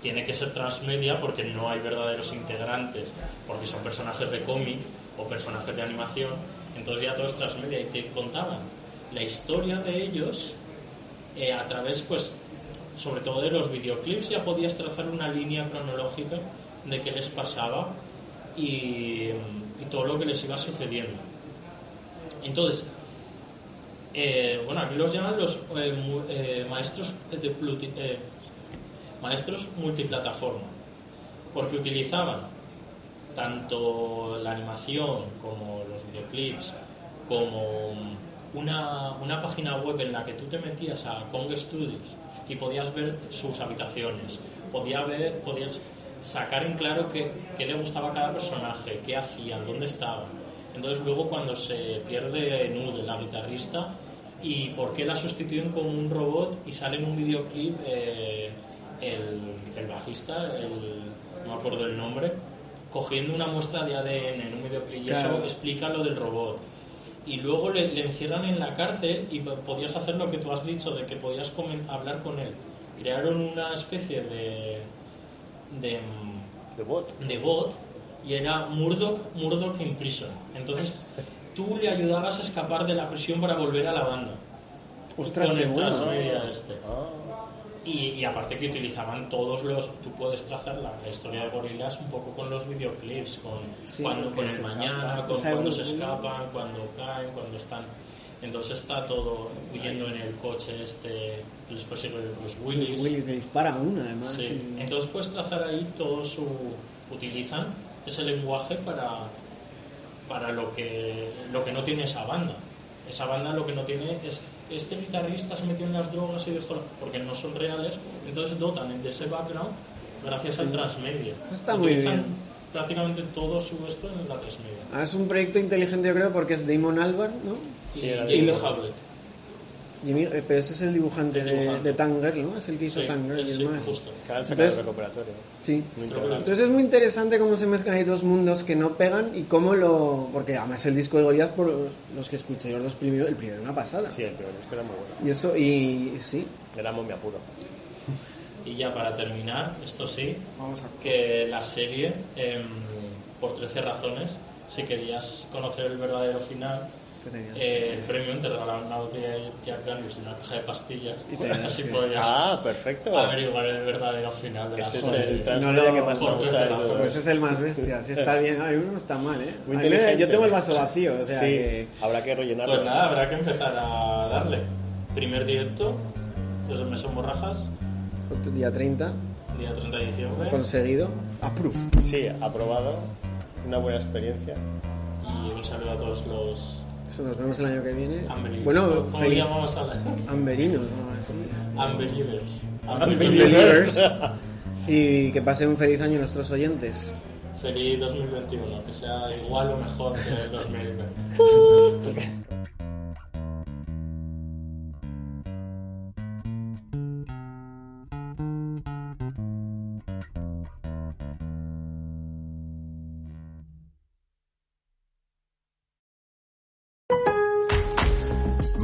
tiene que ser transmedia porque no hay verdaderos integrantes, porque son personajes de cómic o personajes de animación, entonces ya todo es transmedia y te contaban la historia de ellos a través, pues, sobre todo de los videoclips, ya podías trazar una línea cronológica de qué les pasaba y todo lo que les iba sucediendo. Entonces, bueno, aquí los llaman los maestros multiplataforma, porque utilizaban tanto la animación como los videoclips, como una página web en la que tú te metías a Kong Studios y podías ver sus habitaciones, podías sacar en claro qué le gustaba a cada personaje, qué hacían, dónde estaban. Entonces luego cuando se pierde Nude, la guitarrista, y por qué la sustituyen con un robot y sale en un videoclip el bajista, no me acuerdo el nombre, cogiendo una muestra de ADN en un videoclip, y claro, eso explica lo del robot. Y luego le encierran en la cárcel y podías hacer lo que tú has dicho, de que podías hablar con él. Crearon una especie de bot y era Murdoch in prison. Entonces tú le ayudabas a escapar de la prisión para volver a la banda. Ostras, con qué el bueno. transmedia y aparte que utilizaban todos tú puedes trazar la historia de Gorillaz un poco con los videoclips, con el mañana, con cuando se escapan, cuando caen, cuando están. Entonces está todo huyendo en el coche que les persigue los Willis. Willy te dispara una, además. Sí. Sí. Entonces puedes trazar ahí utilizan ese lenguaje para lo que no tiene esa banda. Esa banda lo que no tiene es este guitarrista se metió en las drogas y dejó, porque no son reales, entonces dotan de ese background gracias al transmedia. Está muy Utilizan bien. prácticamente todo su esto en la transmedia. Es un proyecto inteligente, yo creo, porque es Damon Albarn, ¿no? Sí, Jamie Hewlett. Pero ese es el dibujante, de Tangirl, ¿no? Es el que hizo Sí, Tangirl y sí, demás. justo. Que han sacado el recuperatorio. Sí. Muy interesante. Entonces es muy interesante cómo se mezclan ahí dos mundos que no pegan y cómo porque además el disco de Gorillaz, por los que escuché los dos primeros, el primero era una pasada. Sí, el primero disco era muy bueno. Y eso, y sí. Era muy apuro. Y ya para terminar, esto sí, que la serie, por 13 razones, si querías conocer el verdadero final, el premio te regalaban una botella de Jack Daniels y una caja de pastillas, así podías perfecto. averiguar el verdadero final de la Ese serie. es el transmedia que más me gusta. Pues es el más bestia, sí está bien. Ay, uno no está mal, ¿eh? Muy inteligente. Yo tengo el vaso vacío, o sea sí, que... habrá que rellenarlo. Pues nada, habrá que empezar a darle. Primer directo, desde el Mesón Borrajas, Día 30, día 30 de diciembre. conseguido. Approved. Sí, aprobado. Una buena experiencia. Y un saludo a todos los Eso, nos vemos el año que viene. Amberinos. Bueno, ¿Cómo feliz... llamamos a la... Amberinos, ¿no? Así. Unbelievers. Unbelievers. Y que pasen un feliz año nuestros oyentes. Feliz 2021, que sea igual o mejor que el 2020.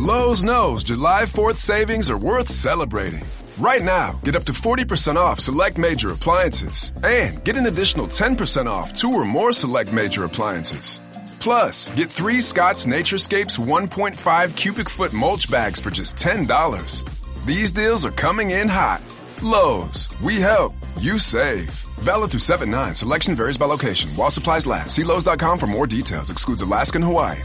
Lowe's knows July 4th savings are worth celebrating. Right now, get up to 40% off select major appliances and get an additional 10% off 2 or more select major appliances. Plus, get 3 Scott's Naturescapes 1.5 cubic foot mulch bags for just $10. These deals are coming in hot. Lowe's, we help, you save. Valid through 7/9. Selection varies by location. While supplies last. See Lowe's.com for more details. Excludes Alaska and Hawaii.